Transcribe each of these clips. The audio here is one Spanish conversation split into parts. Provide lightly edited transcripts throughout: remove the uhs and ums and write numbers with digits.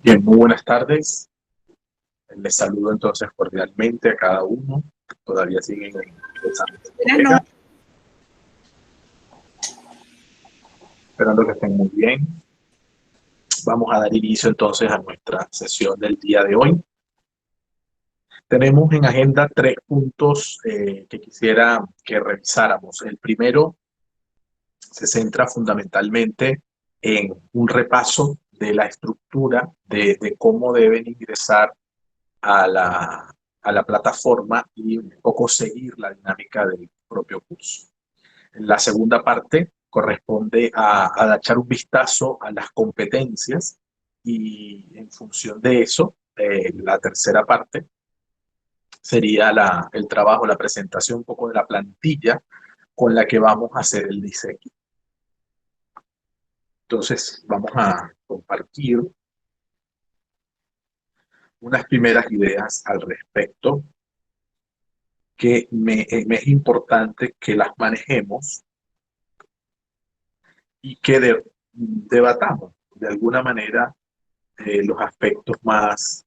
Bien, muy buenas tardes. Les saludo entonces cordialmente a cada uno. Todavía siguen ingresando Buenas colegas, noches. esperando que estén muy bien. Vamos a dar inicio entonces a nuestra sesión del día de hoy. Tenemos en agenda tres puntos que quisiera que revisáramos. El primero se centra fundamentalmente en un repaso de la estructura de cómo deben ingresar a la plataforma y un poco seguir la dinámica del propio curso. La segunda parte corresponde a echar un vistazo a las competencias y en función de eso, la tercera parte sería el trabajo, la presentación un poco de la plantilla con la que vamos a hacer el diseño. Entonces, vamos a compartir unas primeras ideas al respecto que me es importante que las manejemos y que debatamos de alguna manera los aspectos más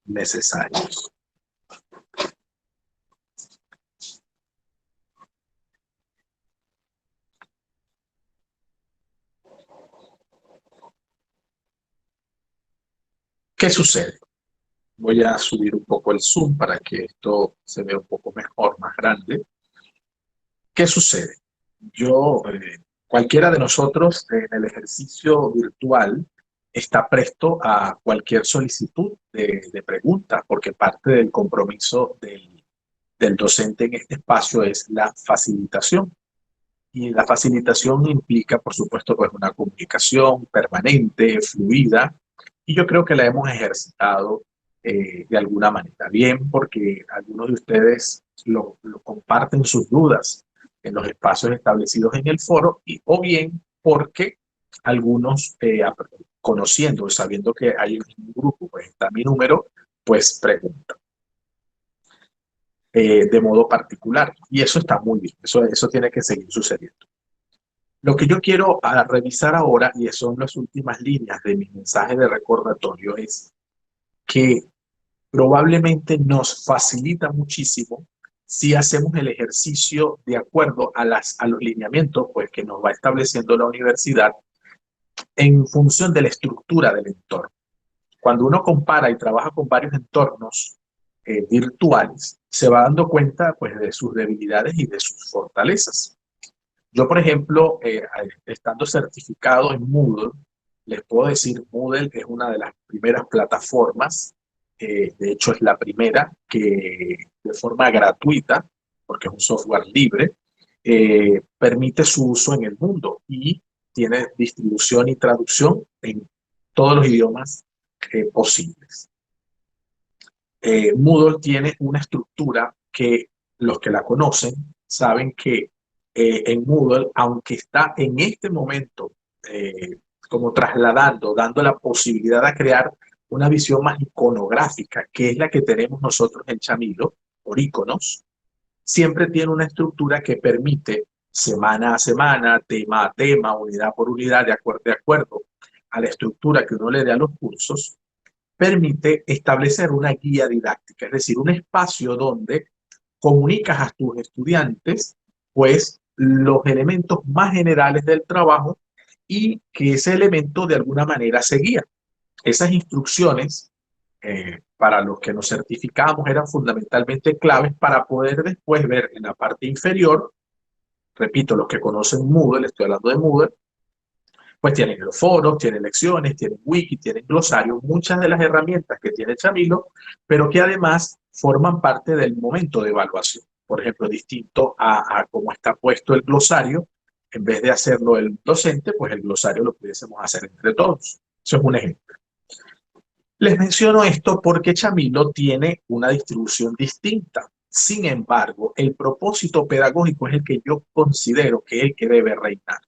necesarios. ¿Qué sucede? Voy a subir un poco el zoom para que esto se vea un poco mejor, más grande. ¿Qué sucede? Cualquiera de nosotros en el ejercicio virtual está presto a cualquier solicitud de preguntas, porque parte del compromiso del docente en este espacio es la facilitación. Y la facilitación implica, por supuesto, pues una comunicación permanente, fluida, y yo creo que la hemos ejercitado de alguna manera. Bien, porque algunos de ustedes lo comparten sus dudas en los espacios establecidos en el foro, o bien porque algunos, conociendo, sabiendo que hay un grupo, pues está mi número, pues preguntan de modo particular. Y eso está muy bien, eso tiene que seguir sucediendo. Lo que yo quiero revisar ahora, y son las últimas líneas de mi mensaje de recordatorio, es que probablemente nos facilita muchísimo si hacemos el ejercicio de acuerdo a los lineamientos pues, que nos va estableciendo la universidad en función de la estructura del entorno. Cuando uno compara y trabaja con varios entornos virtuales, se va dando cuenta pues, de sus debilidades y de sus fortalezas. Yo, por ejemplo, estando certificado en Moodle, les puedo decir, Moodle es una de las primeras plataformas, de hecho es la primera que de forma gratuita, porque es un software libre, permite su uso en el mundo y tiene distribución y traducción en todos los idiomas posibles. Moodle tiene una estructura que los que la conocen saben que en Moodle, aunque está en este momento como trasladando, dando la posibilidad de crear una visión más iconográfica, que es la que tenemos nosotros en Chamilo, por iconos, siempre tiene una estructura que permite semana a semana, tema a tema, unidad por unidad, de acuerdo a la estructura que uno le dé a los cursos, permite establecer una guía didáctica, es decir, un espacio donde comunicas a tus estudiantes, pues, los elementos más generales del trabajo y que ese elemento de alguna manera se guía. Esas instrucciones, para los que nos certificamos, eran fundamentalmente claves para poder después ver en la parte inferior, repito, los que conocen Moodle, estoy hablando de Moodle, pues tienen los foros, tienen lecciones, tienen wiki, tienen glosario, muchas de las herramientas que tiene Chamilo, pero que además forman parte del momento de evaluación. Por ejemplo, distinto a cómo está puesto el glosario, en vez de hacerlo el docente, pues el glosario lo pudiésemos hacer entre todos. Eso es un ejemplo. Les menciono esto porque Chamilo tiene una distribución distinta. Sin embargo, el propósito pedagógico es el que yo considero que es el que debe reinar.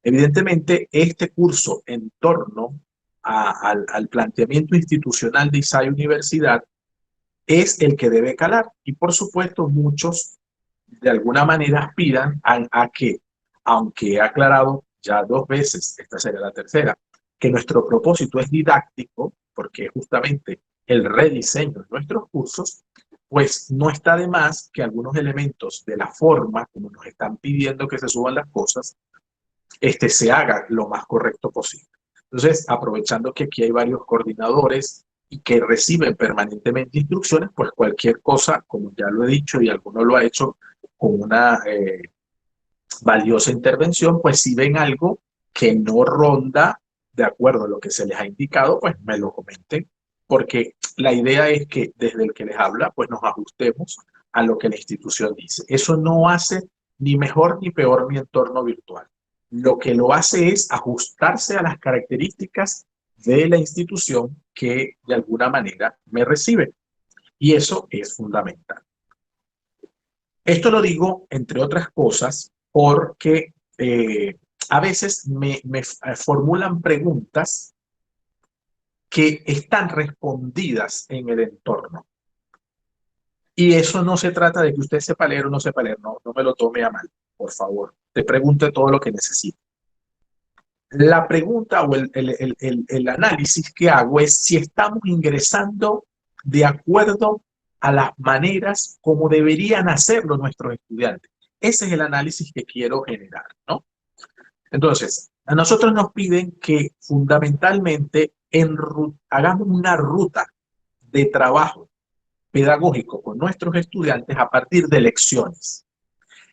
Evidentemente, este curso en torno al planteamiento institucional de ISAI Universidad es el que debe calar. Y por supuesto, muchos de alguna manera aspiran a que, aunque he aclarado ya dos veces, esta sería la tercera, que nuestro propósito es didáctico, porque es justamente el rediseño de nuestros cursos, pues no está de más que algunos elementos de la forma, como nos están pidiendo que se suban las cosas, se haga lo más correcto posible. Entonces, aprovechando que aquí hay varios coordinadores y que reciben permanentemente instrucciones, pues cualquier cosa, como ya lo he dicho y alguno lo ha hecho con una valiosa intervención, pues si ven algo que no ronda de acuerdo a lo que se les ha indicado, pues me lo comenten, porque la idea es que desde el que les habla, pues nos ajustemos a lo que la institución dice. Eso no hace ni mejor ni peor mi entorno virtual. Lo que lo hace es ajustarse a las características de la institución que de alguna manera me recibe. Y eso es fundamental. Esto lo digo, entre otras cosas, porque a veces me formulan preguntas que están respondidas en el entorno. Y eso no se trata de que usted sepa leer o no sepa leer, no, no me lo tome a mal, por favor. Te pregunte todo lo que necesite. La pregunta o el análisis que hago es si estamos ingresando de acuerdo a las maneras como deberían hacerlo nuestros estudiantes. Ese es el análisis que quiero generar, ¿no? Entonces, a nosotros nos piden que fundamentalmente hagamos una ruta de trabajo pedagógico con nuestros estudiantes a partir de lecciones.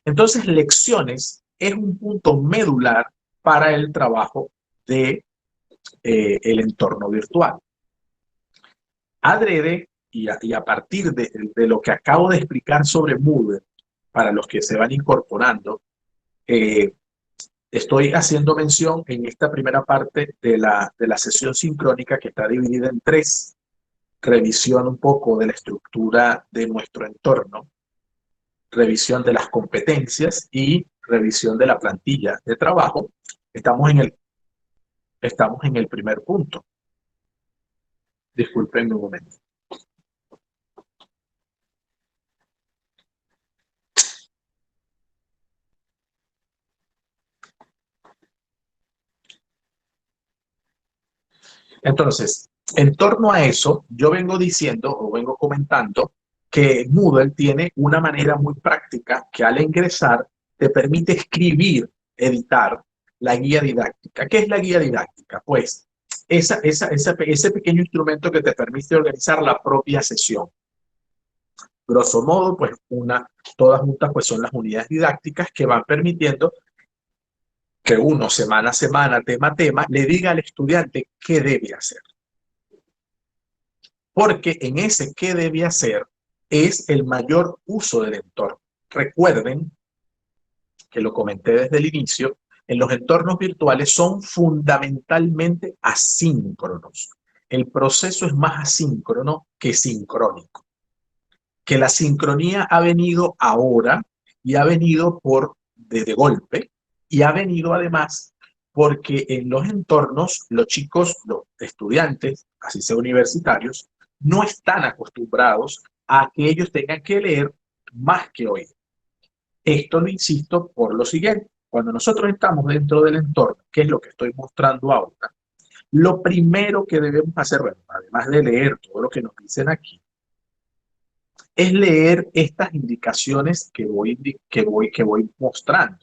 Entonces, lecciones es un punto medular para el trabajo de el entorno virtual. Adrede, y a partir de lo que acabo de explicar sobre Moodle, para los que se van incorporando, estoy haciendo mención en esta primera parte de la sesión sincrónica que está dividida en tres. Revisión un poco de la estructura de nuestro entorno, revisión de las competencias y revisión de la plantilla de trabajo. Estamos en el primer punto. Disculpen un momento. Entonces, en torno a eso, yo vengo diciendo o vengo comentando que Moodle tiene una manera muy práctica que al ingresar te permite escribir, editar la guía didáctica. ¿Qué es la guía didáctica? Pues ese pequeño instrumento que te permite organizar la propia sesión. Grosso modo, pues todas juntas pues son las unidades didácticas que van permitiendo que uno semana a semana, tema a tema, le diga al estudiante qué debe hacer. Porque en ese qué debe hacer es el mayor uso del entorno. Recuerden, que lo comenté desde el inicio, en los entornos virtuales son fundamentalmente asíncronos. El proceso es más asíncrono que sincrónico. Que la sincronía ha venido ahora y ha venido de golpe y ha venido además porque en los entornos los chicos, los estudiantes, así sea universitarios, no están acostumbrados a que ellos tengan que leer más que oír. Esto lo insisto por lo siguiente. Cuando nosotros estamos dentro del entorno, que es lo que estoy mostrando ahora, lo primero que debemos hacer, bueno, además de leer todo lo que nos dicen aquí, es leer estas indicaciones que voy mostrando.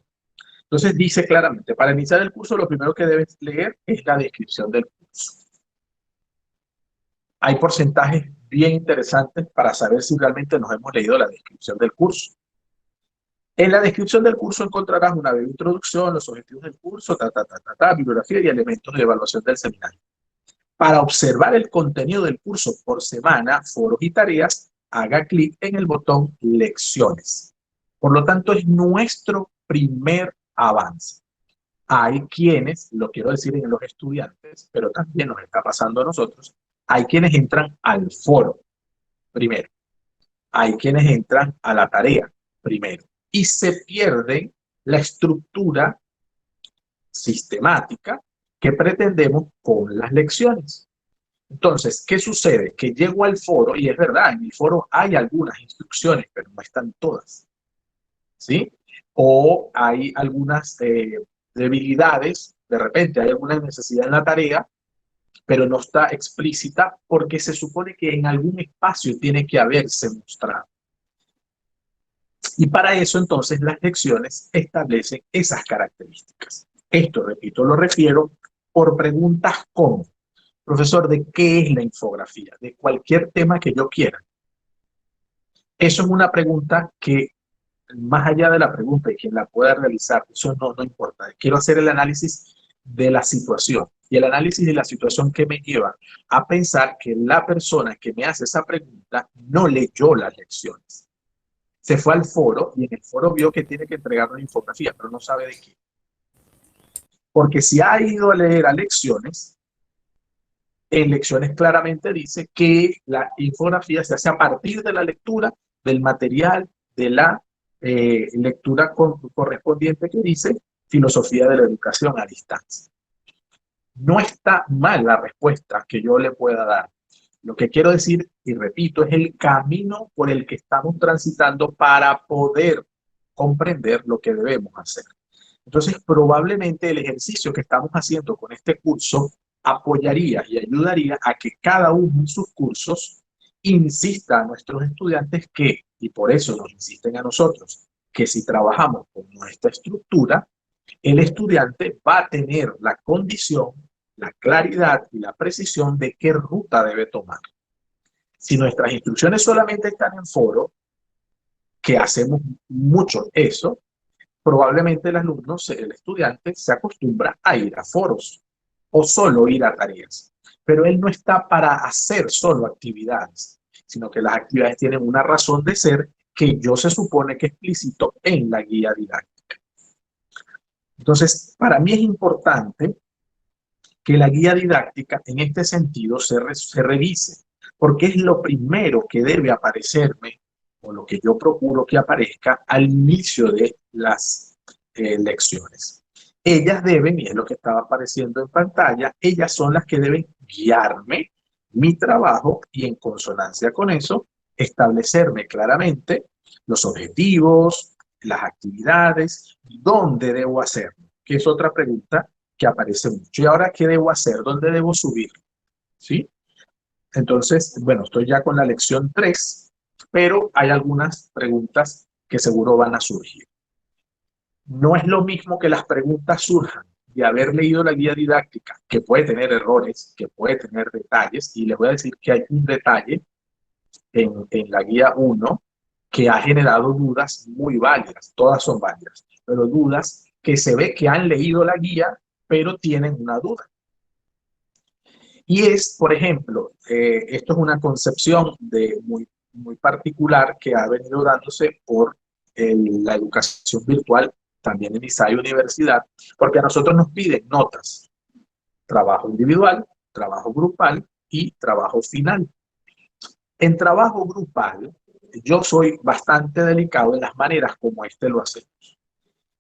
Entonces dice claramente, para iniciar el curso lo primero que debes leer es la descripción del curso. Hay porcentajes bien interesantes para saber si realmente nos hemos leído la descripción del curso. En la descripción del curso encontrarás una breve introducción, los objetivos del curso, bibliografía y elementos de evaluación del seminario. Para observar el contenido del curso por semana, foros y tareas, haga clic en el botón Lecciones. Por lo tanto, es nuestro primer avance. Hay quienes, lo quiero decir en los estudiantes, pero también nos está pasando a nosotros, hay quienes entran al foro primero. Hay quienes entran a la tarea primero. Y se pierden la estructura sistemática que pretendemos con las lecciones. Entonces, ¿qué sucede? Que llego al foro, y es verdad, en el foro hay algunas instrucciones, pero no están todas, ¿sí? O hay algunas debilidades, de repente hay alguna necesidad en la tarea pero no está explícita porque se supone que en algún espacio tiene que haberse mostrado. Y para eso entonces las lecciones establecen esas características. Esto, repito, lo refiero por preguntas como, profesor, ¿de qué es la infografía? De cualquier tema que yo quiera. Eso es una pregunta que, más allá de la pregunta y quien la pueda realizar, eso no importa. Quiero hacer el análisis de la situación. Y el análisis de la situación que me lleva a pensar que la persona que me hace esa pregunta no leyó las lecciones. Se fue al foro y en el foro vio que tiene que entregar una infografía, pero no sabe de qué. Porque si ha ido a leer a lecciones, en lecciones claramente dice que la infografía se hace a partir de la lectura del material, de la lectura correspondiente que dice filosofía de la educación a distancia. No está mal la respuesta que yo le pueda dar. Lo que quiero decir, y repito, es el camino por el que estamos transitando para poder comprender lo que debemos hacer. Entonces, probablemente el ejercicio que estamos haciendo con este curso apoyaría y ayudaría a que cada uno en sus cursos insista a nuestros estudiantes que, y por eso nos insisten a nosotros, que si trabajamos con nuestra estructura, el estudiante va a tener la condición, la claridad y la precisión de qué ruta debe tomar. Si nuestras instrucciones solamente están en foro, que hacemos mucho eso, probablemente el alumno, el estudiante, se acostumbra a ir a foros o solo ir a tareas. Pero él no está para hacer solo actividades, sino que las actividades tienen una razón de ser que yo se supone que explicito en la guía didáctica. Entonces, para mí es importante que la guía didáctica en este sentido se revise, porque es lo primero que debe aparecerme, o lo que yo procuro que aparezca al inicio de las lecciones. Ellas deben, y es lo que estaba apareciendo en pantalla, ellas son las que deben guiarme mi trabajo y en consonancia con eso, establecerme claramente los objetivos, las actividades, dónde debo hacerlo, que es otra pregunta que aparece mucho. ¿Y ahora qué debo hacer? ¿Dónde debo subir? ¿Sí? Entonces, bueno, estoy ya con la lección 3, pero hay algunas preguntas que seguro van a surgir. No es lo mismo que las preguntas surjan de haber leído la guía didáctica, que puede tener errores, que puede tener detalles, y les voy a decir que hay un detalle en la guía 1 que ha generado dudas muy válidas, todas son válidas, pero dudas que se ve que han leído la guía, pero tienen una duda. Y es, por ejemplo, esto es una concepción muy particular que ha venido dándose por la educación virtual, también en ISAE Universidad, porque a nosotros nos piden notas, trabajo individual, trabajo grupal y trabajo final. En trabajo grupal, yo soy bastante delicado en las maneras como lo hacemos.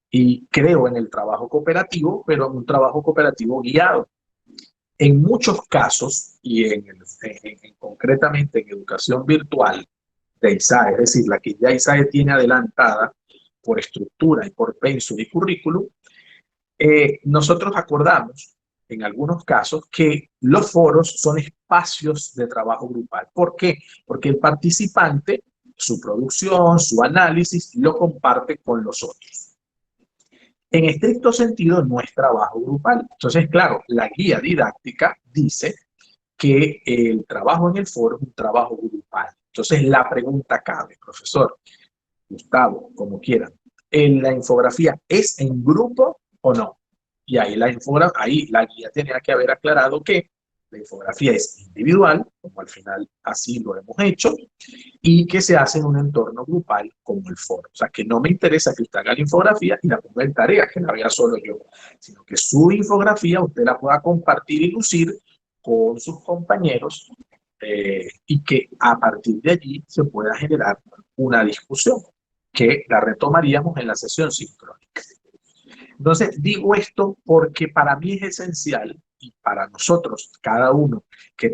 Y creo en el trabajo cooperativo, pero en un trabajo cooperativo guiado. En muchos casos, y concretamente en educación virtual de ISAE, es decir, la que ya ISAE tiene adelantada por estructura y por pensum y currículum, nosotros acordamos en algunos casos que los foros son espacios de trabajo grupal. ¿Por qué? Porque el participante, su producción, su análisis, lo comparte con los otros. En estricto sentido, no es trabajo grupal. Entonces, claro, la guía didáctica dice que el trabajo en el foro es un trabajo grupal. Entonces, la pregunta cabe, profesor, Gustavo, como quieran, ¿en la infografía es en grupo o no? Y ahí la guía tenía que haber aclarado que la infografía es individual, como al final así lo hemos hecho, y que se hace en un entorno grupal como el foro. O sea, que no me interesa que usted haga la infografía y la ponga en tarea, que la vea solo yo, sino que su infografía usted la pueda compartir y lucir con sus compañeros y que a partir de allí se pueda generar una discusión que la retomaríamos en la sesión sincrónica. Entonces, digo esto porque para mí es esencial y para nosotros, cada uno que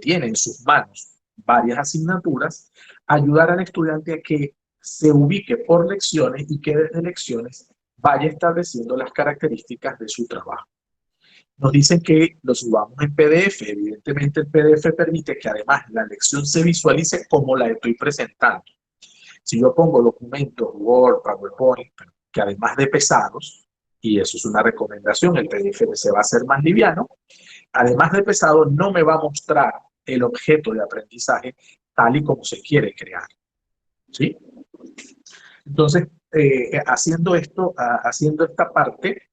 tiene en sus manos varias asignaturas, ayudar al estudiante a que se ubique por lecciones y que desde lecciones vaya estableciendo las características de su trabajo. nos dicen que lo subamos en PDF. Evidentemente el PDF permite que además la lección se visualice como la estoy presentando. Si yo pongo documentos, Word, PowerPoint, que además de pesados, y eso es una recomendación, el PDF se va a hacer más liviano, además de pesado, no me va a mostrar el objeto de aprendizaje tal y como se quiere crear. ¿Sí? Entonces, haciendo esto, haciendo esta parte,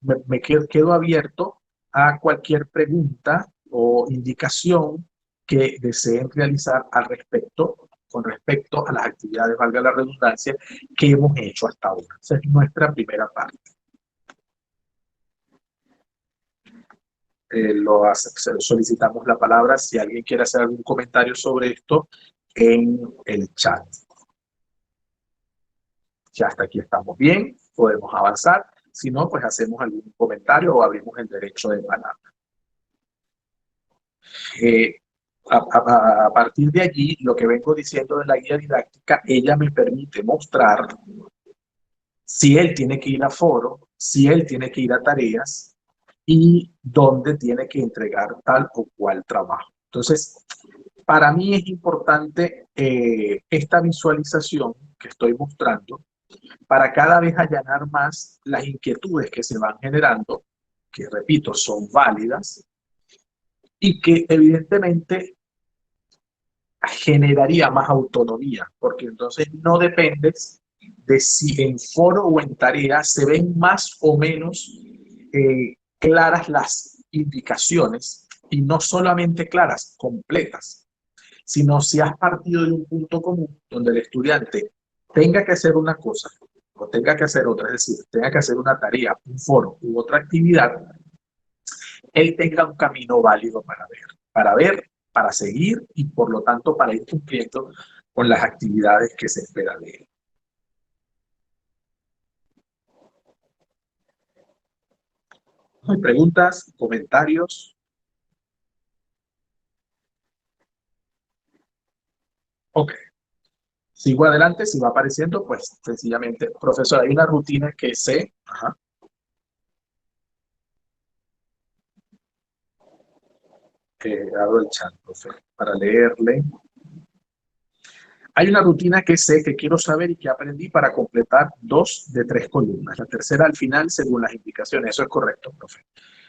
me quedo abierto a cualquier pregunta o indicación que deseen realizar al respecto, con respecto a las actividades, valga la redundancia, que hemos hecho hasta ahora. Esa es nuestra primera parte. Solicitamos la palabra si alguien quiere hacer algún comentario sobre esto en el chat. Ya hasta aquí estamos bien, podemos avanzar. Si no, pues hacemos algún comentario o abrimos el derecho de palabra. Eh, a partir de allí, lo que vengo diciendo de la guía didáctica, ella me permite mostrar si él tiene que ir a foro, si él tiene que ir a tareas y dónde tiene que entregar tal o cual trabajo. Entonces, para mí es importante esta visualización que estoy mostrando para cada vez allanar más las inquietudes que se van generando, que repito, son válidas y que evidentemente generaría más autonomía, porque entonces no dependes de si en foro o en tarea se ven más o menos claras las indicaciones y no solamente claras, completas, sino si has partido de un punto común donde el estudiante tenga que hacer una cosa o tenga que hacer otra, es decir, tenga que hacer una tarea, un foro u otra actividad, él tenga un camino válido para ver, para seguir y por lo tanto para ir cumpliendo con las actividades que se espera de él. ¿Hay preguntas, comentarios? Ok. Sigo adelante, si va apareciendo, pues sencillamente, profesor, hay una rutina que sé, ajá, que abro el chat, profe, para leerle. Hay una rutina que sé, que quiero saber y que aprendí para completar 2 de 3 columnas. La tercera al final, según las indicaciones. Eso es correcto, profe.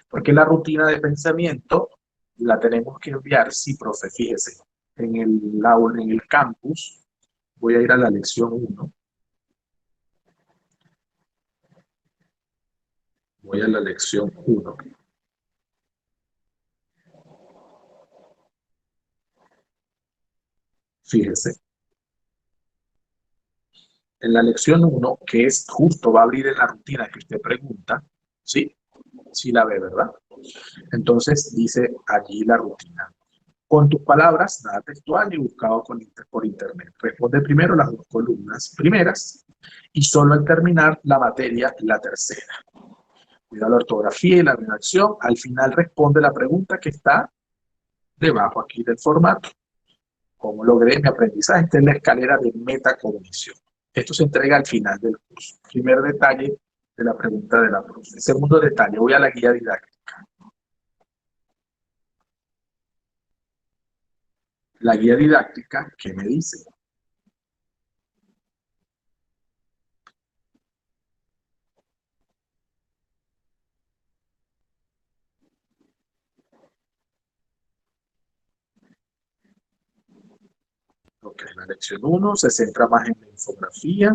Porque la rutina de pensamiento la tenemos que enviar, sí, profe, fíjese, en el aula, en el campus. Voy a ir a la lección 1. Voy a la lección 1. Fíjese. En la lección 1, que es justo, va a abrir en la rutina que usted pregunta, ¿sí? Sí la ve, ¿verdad? Entonces dice allí la rutina. Con tus palabras, nada textual ni buscado por internet. Responde primero las 2 columnas primeras y solo al terminar la materia, la tercera. Cuida la ortografía y la redacción. Al final responde la pregunta que está debajo aquí del formato. ¿Cómo logré mi aprendizaje? Esta es la escalera de metacognición. Esto se entrega al final del curso. Primer detalle de la pregunta de la profe. Segundo detalle, voy a la guía didáctica. La guía didáctica, ¿qué me dice? Ok, la lección 1 se centra más en la infografía,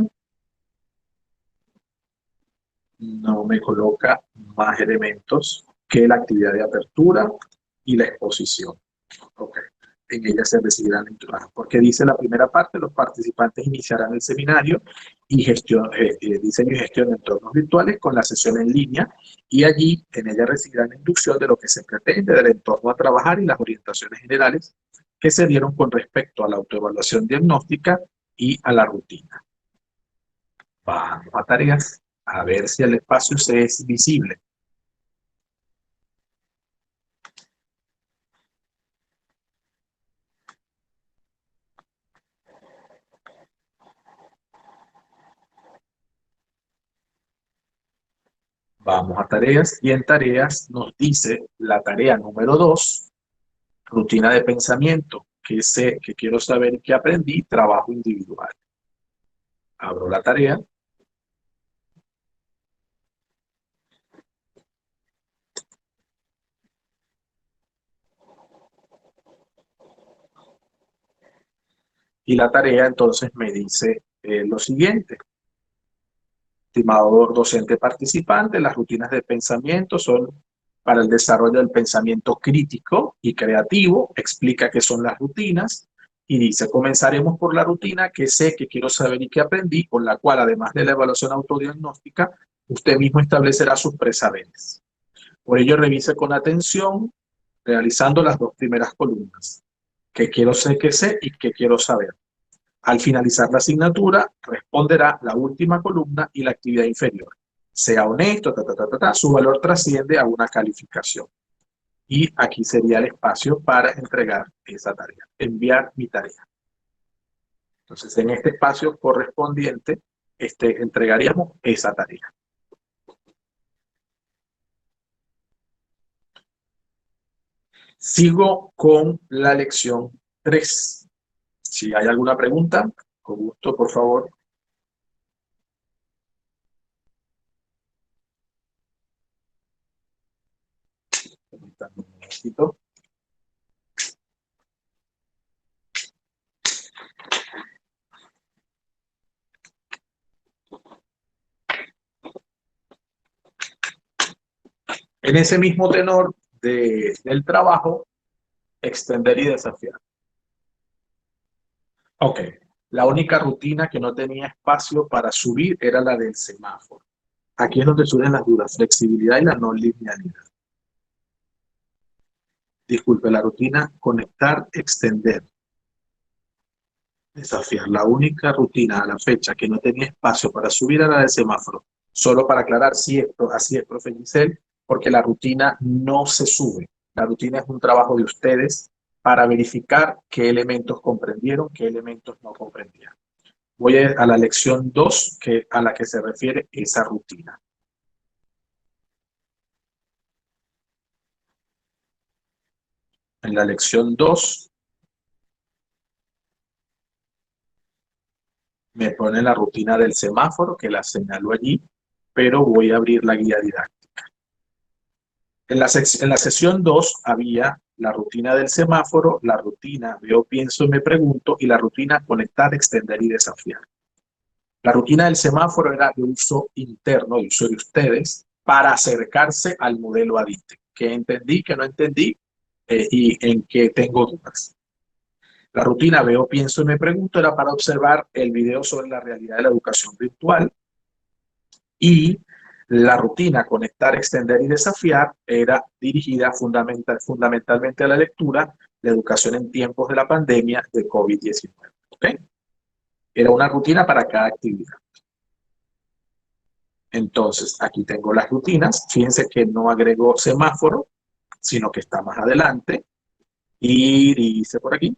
no me coloca más elementos que la actividad de apertura y la exposición. Okay. En ella se recibirán entradas. Porque dice la primera parte, los participantes iniciarán el seminario y diseño y gestión de entornos virtuales con la sesión en línea y allí en ella recibirán inducción de lo que se pretende del entorno a trabajar y las orientaciones generales que se dieron con respecto a la autoevaluación diagnóstica y a la rutina. Vamos a tareas, a ver si el espacio se es visible. Vamos a tareas y en tareas nos dice la tarea número 2, rutina de pensamiento, que sé, que quiero saber y que aprendí, trabajo individual. Abro la tarea y la tarea entonces me dice lo siguiente. Estimado docente participante, las rutinas de pensamiento son para el desarrollo del pensamiento crítico y creativo. Explica qué son las rutinas y dice, comenzaremos por la rutina que sé, que quiero saber y que aprendí, con la cual, además de la evaluación autodiagnóstica, usted mismo establecerá sus presaberes. Por ello, revise con atención, realizando las dos primeras columnas. ¿Qué quiero ser, qué sé y qué quiero saber? Al finalizar la asignatura, responderá la última columna y la actividad inferior. Sea honesto, su valor trasciende a una calificación. Y aquí sería el espacio para entregar esa tarea, enviar mi tarea. Entonces, en este espacio correspondiente, entregaríamos esa tarea. Sigo con la lección 3. Si hay alguna pregunta, con gusto, por favor. Un momentito. En ese mismo tenor del trabajo, extender y desafiar. Ok, la única rutina que no tenía espacio para subir era la del semáforo. Aquí es donde surgen las dudas, flexibilidad y la no linealidad. Disculpe, la rutina conectar, extender, desafiar. La única rutina a la fecha que no tenía espacio para subir era la del semáforo. Solo para aclarar, sí, así es, profe Giselle, porque la rutina no se sube. La rutina es un trabajo de ustedes para verificar qué elementos comprendieron, qué elementos no comprendieron. Voy a la lección 2, a la que se refiere esa rutina. En la lección 2 me pone la rutina del semáforo, que la señalo allí, pero voy a abrir la guía didáctica. En la sesión 2 había la rutina del semáforo, la rutina veo, pienso y me pregunto, y la rutina conectar, extender y desafiar. La rutina del semáforo era de uso interno, de uso de ustedes, para acercarse al modelo ADITE. ¿Qué entendí, qué no entendí y en qué tengo dudas? La rutina veo, pienso y me pregunto era para observar el video sobre la realidad de la educación virtual, y la rutina conectar, extender y desafiar era dirigida fundamentalmente a la lectura de educación en tiempos de la pandemia de COVID-19. ¿Okay? Era una rutina para cada actividad. Entonces, aquí tengo las rutinas. Fíjense que no agrego semáforo, sino que está más adelante. Y dice por aquí,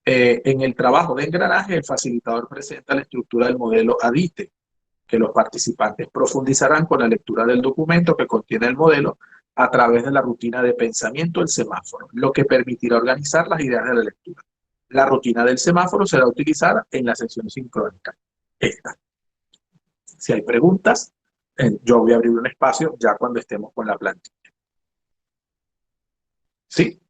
en el trabajo de engranaje, el facilitador presenta la estructura del modelo ADITE, que los participantes profundizarán con la lectura del documento que contiene el modelo a través de la rutina de pensamiento del semáforo, lo que permitirá organizar las ideas de la lectura. La rutina del semáforo será utilizada en la sesión sincrónica. Esta. Si hay preguntas, yo voy a abrir un espacio ya cuando estemos con la plantilla. ¿Sí?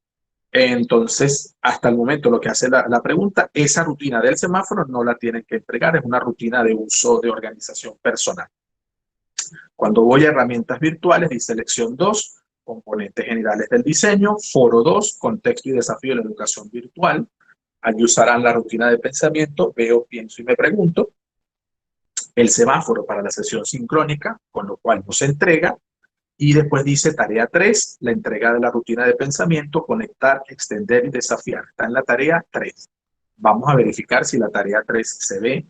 Entonces, hasta el momento lo que hace la pregunta, esa rutina del semáforo no la tienen que entregar, es una rutina de uso de organización personal. Cuando voy a herramientas virtuales, dice lección 2, componentes generales del diseño, foro 2, contexto y desafío de la educación virtual. Allí usarán la rutina de pensamiento, veo, pienso y me pregunto. El semáforo para la sesión sincrónica, con lo cual nos entrega. Y después dice tarea 3, la entrega de la rutina de pensamiento, conectar, extender y desafiar. Está en la tarea 3. Vamos a verificar si la tarea 3 se ve.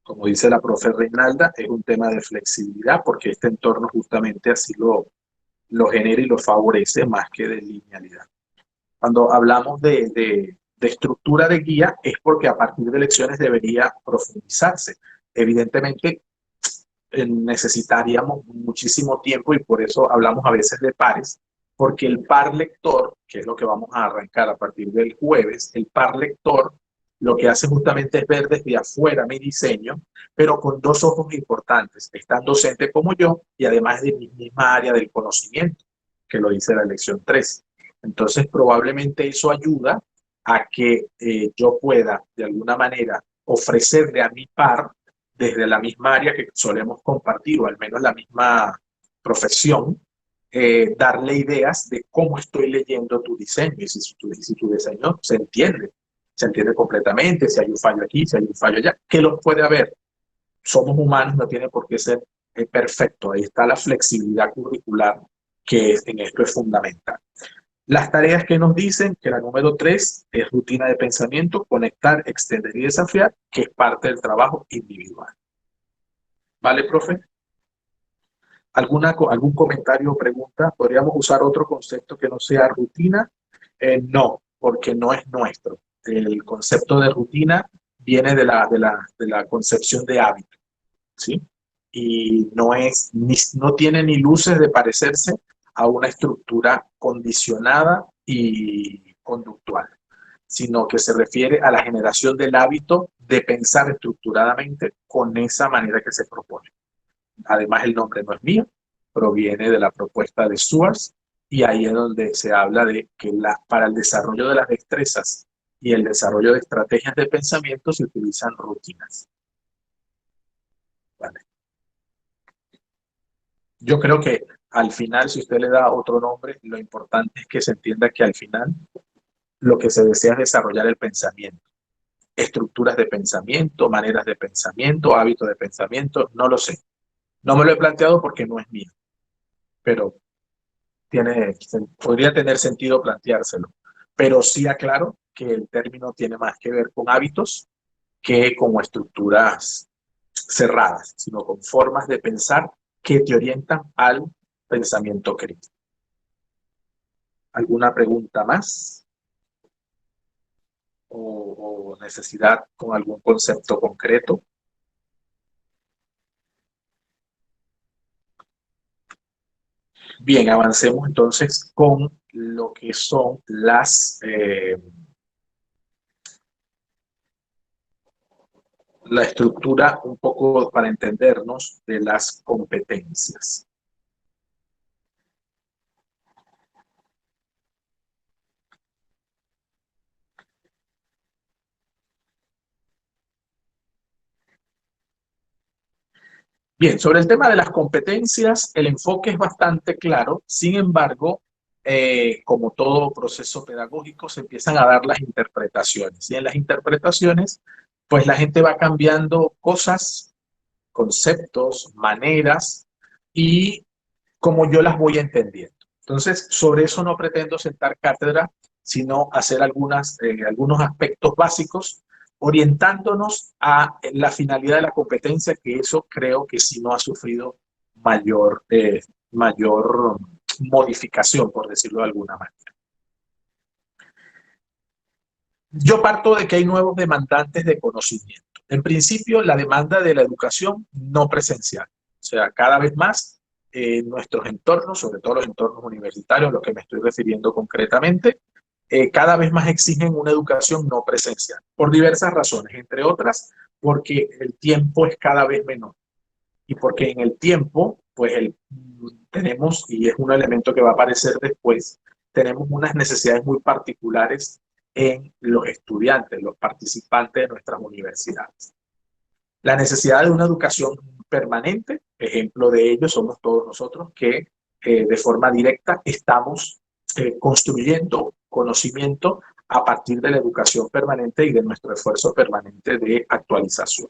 Como dice la profe Reinalda, es un tema de flexibilidad porque este entorno justamente así lo genera y lo favorece más que de linealidad. Cuando hablamos de estructura de guía es porque a partir de lecciones debería profundizarse. Evidentemente, necesitaríamos muchísimo tiempo y por eso hablamos a veces de pares, porque el par lector, que es lo que vamos a arrancar a partir del jueves, el par lector lo que hace justamente es ver desde afuera mi diseño, pero con dos ojos importantes. Es tan docente como yo y además de mi misma área del conocimiento, que lo dice la lección 3. Entonces, probablemente eso ayuda a que yo pueda, de alguna manera, ofrecerle a mi par, desde la misma área que solemos compartir, o al menos la misma profesión, darle ideas de cómo estoy leyendo tu diseño y si tu diseño se entiende completamente, si hay un fallo aquí, si hay un fallo allá, que lo puede haber. Somos humanos, no tiene por qué ser perfecto. Ahí está la flexibilidad curricular que en esto es fundamental. Las tareas que nos dicen que la número 3 es rutina de pensamiento, conectar, extender y desafiar, que es parte del trabajo individual. ¿Vale, profe? ¿Algún comentario o pregunta? ¿Podríamos usar otro concepto que no sea rutina? No, porque no es nuestro. El concepto de rutina viene de la concepción de hábito, ¿sí? Y no tiene ni luces de parecerse a una estructura condicionada y conductual, sino que se refiere a la generación del hábito de pensar estructuradamente con esa manera que se propone. Además, el nombre no es mío, proviene de la propuesta de Suars, y ahí es donde se habla de que para el desarrollo de las destrezas y el desarrollo de estrategias de pensamiento se utilizan rutinas. ¿Vale? Yo creo que al final, si usted le da otro nombre, lo importante es que se entienda que al final lo que se desea es desarrollar el pensamiento. Estructuras de pensamiento, maneras de pensamiento, hábitos de pensamiento, no lo sé. No me lo he planteado porque no es mío, pero podría tener sentido planteárselo. Pero sí aclaro que el término tiene más que ver con hábitos que con estructuras cerradas, sino con formas de pensar que te orientan al pensamiento crítico. ¿Alguna pregunta más? ¿O necesidad con algún concepto concreto? Bien, avancemos entonces con lo que son la estructura un poco para entendernos de las competencias. Bien, sobre el tema de las competencias, el enfoque es bastante claro. Sin embargo, como todo proceso pedagógico, se empiezan a dar las interpretaciones. Y en las interpretaciones, pues la gente va cambiando cosas, conceptos, maneras, y como yo las voy entendiendo. Entonces, sobre eso no pretendo sentar cátedra, sino hacer algunos aspectos básicos, orientándonos a la finalidad de la competencia, que eso creo que sí no ha sufrido mayor modificación, por decirlo de alguna manera. Yo parto de que hay nuevos demandantes de conocimiento. En principio, la demanda de la educación no presencial. O sea, cada vez más nuestros entornos, sobre todo los entornos universitarios, a los que me estoy refiriendo concretamente, cada vez más exigen una educación no presencial, por diversas razones, entre otras, porque el tiempo es cada vez menor y porque en el tiempo, pues tenemos, y es un elemento que va a aparecer después, tenemos unas necesidades muy particulares en los estudiantes, los participantes de nuestras universidades. La necesidad de una educación permanente, ejemplo de ello somos todos nosotros que de forma directa estamos construyendo conocimiento a partir de la educación permanente y de nuestro esfuerzo permanente de actualización.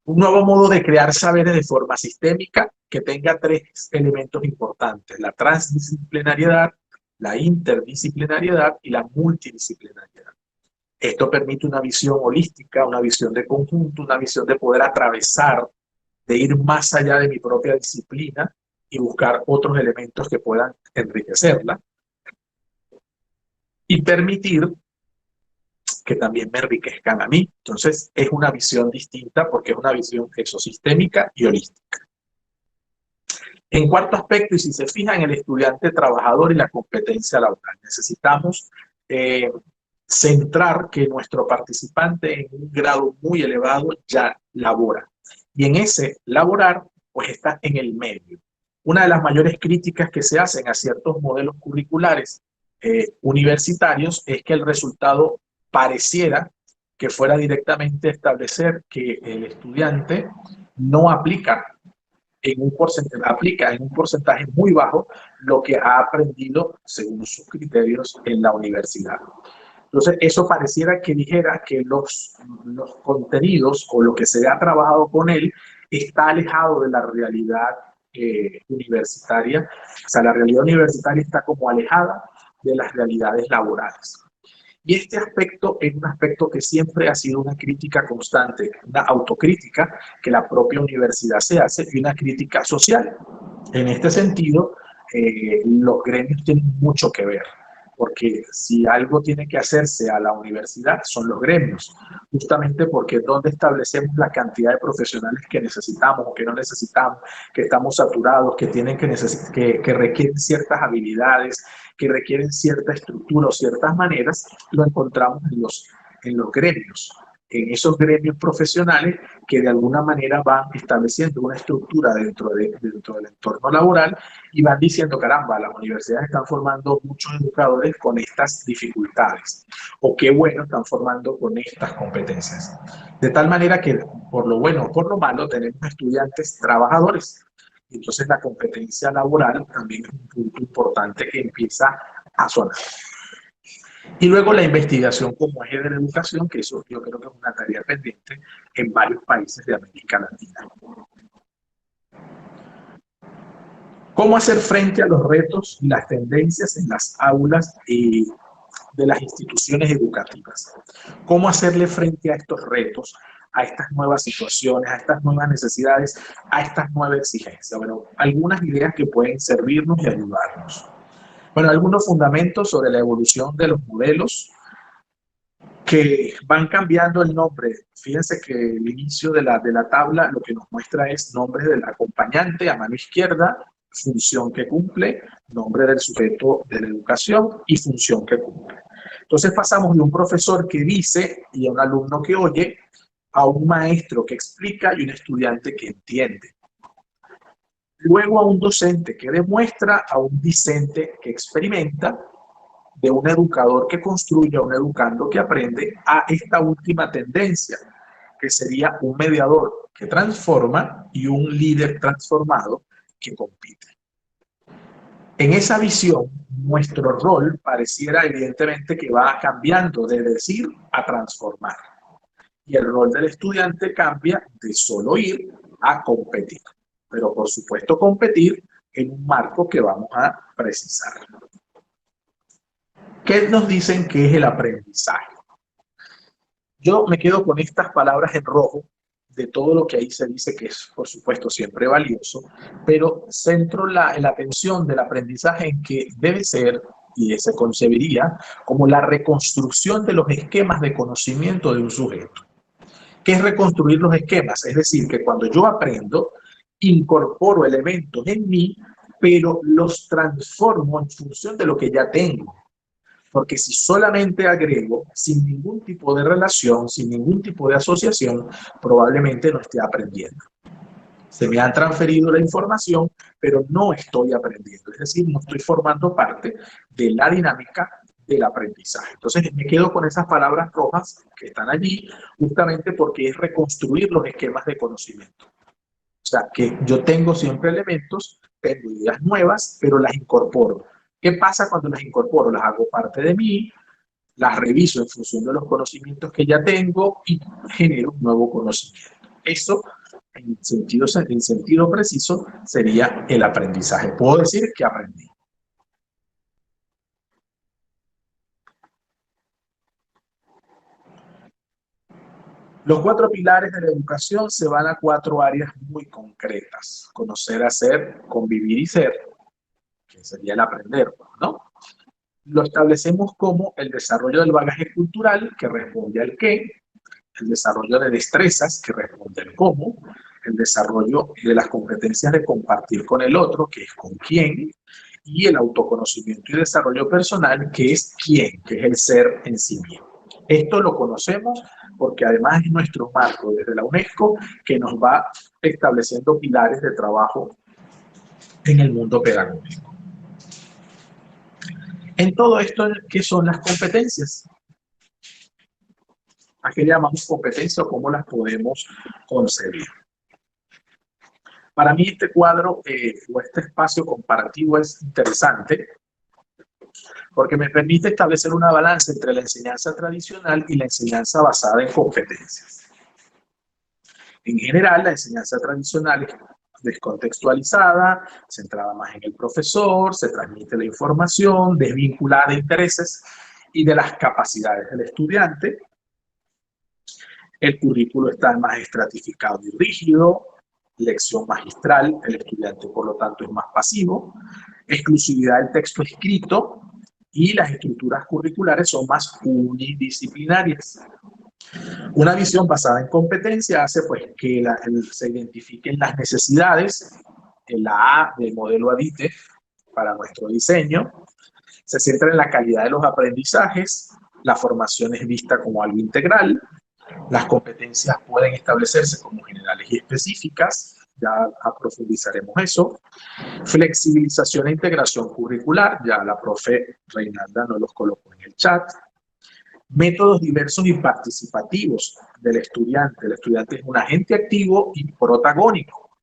Un nuevo modo de crear saberes de forma sistémica que tenga tres elementos importantes: la transdisciplinariedad, la interdisciplinariedad y la multidisciplinariedad. Esto permite una visión holística, una visión de conjunto, una visión de poder atravesar, de ir más allá de mi propia disciplina y buscar otros elementos que puedan enriquecerla y permitir que también me enriquezcan a mí. Entonces, es una visión distinta porque es una visión exosistémica y holística. En cuarto aspecto, y si se fijan, el estudiante trabajador y la competencia laboral. Necesitamos centrar que nuestro participante en un grado muy elevado ya labora. Y en ese laborar, pues está en el medio. Una de las mayores críticas que se hacen a ciertos modelos curriculares universitarios es que el resultado pareciera que fuera directamente establecer que el estudiante no aplica en un porcentaje muy bajo lo que ha aprendido según sus criterios en la universidad. Entonces, eso pareciera que dijera que los contenidos o lo que se ha trabajado con él está alejado de la realidad universitaria. O sea, la realidad universitaria está como alejada de las realidades laborales. Y este aspecto es un aspecto que siempre ha sido una crítica constante, una autocrítica que la propia universidad se hace y una crítica social. En este sentido, los gremios tienen mucho que ver, porque si algo tiene que hacerse a la universidad son los gremios, justamente porque es donde establecemos la cantidad de profesionales que necesitamos o que no necesitamos, que estamos saturados, que tienen que requieren ciertas habilidades, que requieren cierta estructura o ciertas maneras, lo encontramos en los gremios, en esos gremios profesionales que de alguna manera van estableciendo una estructura dentro del entorno laboral y van diciendo, caramba, las universidades están formando muchos educadores con estas dificultades, o qué bueno, están formando con estas competencias. De tal manera que, por lo bueno o por lo malo, tenemos estudiantes trabajadores. Entonces la competencia laboral también es un punto importante que empieza a sonar. Y luego la investigación como eje de la educación, que eso yo creo que es una tarea pendiente en varios países de América Latina. ¿Cómo hacer frente a los retos y las tendencias en las aulas de las instituciones educativas? ¿Cómo hacerle frente a estos retos, a estas nuevas situaciones, a estas nuevas necesidades, a estas nuevas exigencias? Bueno, algunas ideas que pueden servirnos y ayudarnos. Bueno, algunos fundamentos sobre la evolución de los modelos que van cambiando el nombre. Fíjense que el inicio de la tabla lo que nos muestra es nombre del acompañante a mano izquierda, función que cumple, nombre del sujeto de la educación y función que cumple. Entonces pasamos de un profesor que dice y a un alumno que oye, a un maestro que explica y un estudiante que entiende. Luego a un docente que demuestra, a un discente que experimenta, de un educador que construye a un educando que aprende, a esta última tendencia, que sería un mediador que transforma y un líder transformado que compite. En esa visión, nuestro rol pareciera evidentemente que va cambiando de decir a transformar. Y el rol del estudiante cambia de solo ir a competir. Pero por supuesto competir en un marco que vamos a precisar. ¿Qué nos dicen que es el aprendizaje? Yo me quedo con estas palabras en rojo de todo lo que ahí se dice que es, por supuesto, siempre valioso, pero centro la atención del aprendizaje en que debe ser y se concebiría como la reconstrucción de los esquemas de conocimiento de un sujeto. ¿Qué es reconstruir los esquemas? Es decir, que cuando yo aprendo, incorporo elementos en mí, pero los transformo en función de lo que ya tengo. Porque si solamente agrego sin ningún tipo de relación, sin ningún tipo de asociación, probablemente no esté aprendiendo. Se me han transferido la información, pero no estoy aprendiendo. Es decir, no estoy formando parte de la dinámica del aprendizaje. Entonces me quedo con esas palabras rojas que están allí, justamente porque es reconstruir los esquemas de conocimiento. O sea, que yo tengo siempre elementos, tengo ideas nuevas, pero las incorporo. ¿Qué pasa cuando las incorporo? Las hago parte de mí, las reviso en función de los conocimientos que ya tengo y genero un nuevo conocimiento. Eso, en sentido preciso, sería el aprendizaje. Puedo decir que aprendí. Los 4 pilares de la educación se van a 4 áreas muy concretas. Conocer, hacer, convivir y ser, que sería el aprender, ¿no? Lo establecemos como el desarrollo del bagaje cultural, que responde al qué, el desarrollo de destrezas, que responde al cómo, el desarrollo de las competencias de compartir con el otro, que es con quién, y el autoconocimiento y desarrollo personal, que es quién, que es el ser en sí mismo. Esto lo conocemos porque además es nuestro marco desde la UNESCO que nos va estableciendo pilares de trabajo en el mundo pedagógico. En todo esto, ¿qué son las competencias? ¿A qué llamamos competencia o cómo las podemos concebir? Para mí este cuadro o este espacio comparativo es interesante porque me permite establecer una balanza entre la enseñanza tradicional y la enseñanza basada en competencias. En general, la enseñanza tradicional es descontextualizada, centrada más en el profesor, se transmite la información, desvinculada de intereses y de las capacidades del estudiante. El currículo está más estratificado y rígido, lección magistral, el estudiante por lo tanto es más pasivo, exclusividad del texto escrito y las estructuras curriculares son más unidisciplinarias. Una visión basada en competencia hace pues que se identifiquen las necesidades, en la A del modelo ADITE para nuestro diseño, se centra en la calidad de los aprendizajes, la formación es vista como algo integral, las competencias pueden establecerse como generales y específicas, ya profundizaremos eso. Flexibilización e integración curricular, ya la profe Reinalda nos los colocó en el chat. Métodos diversos y participativos del estudiante. El estudiante es un agente activo y protagónico.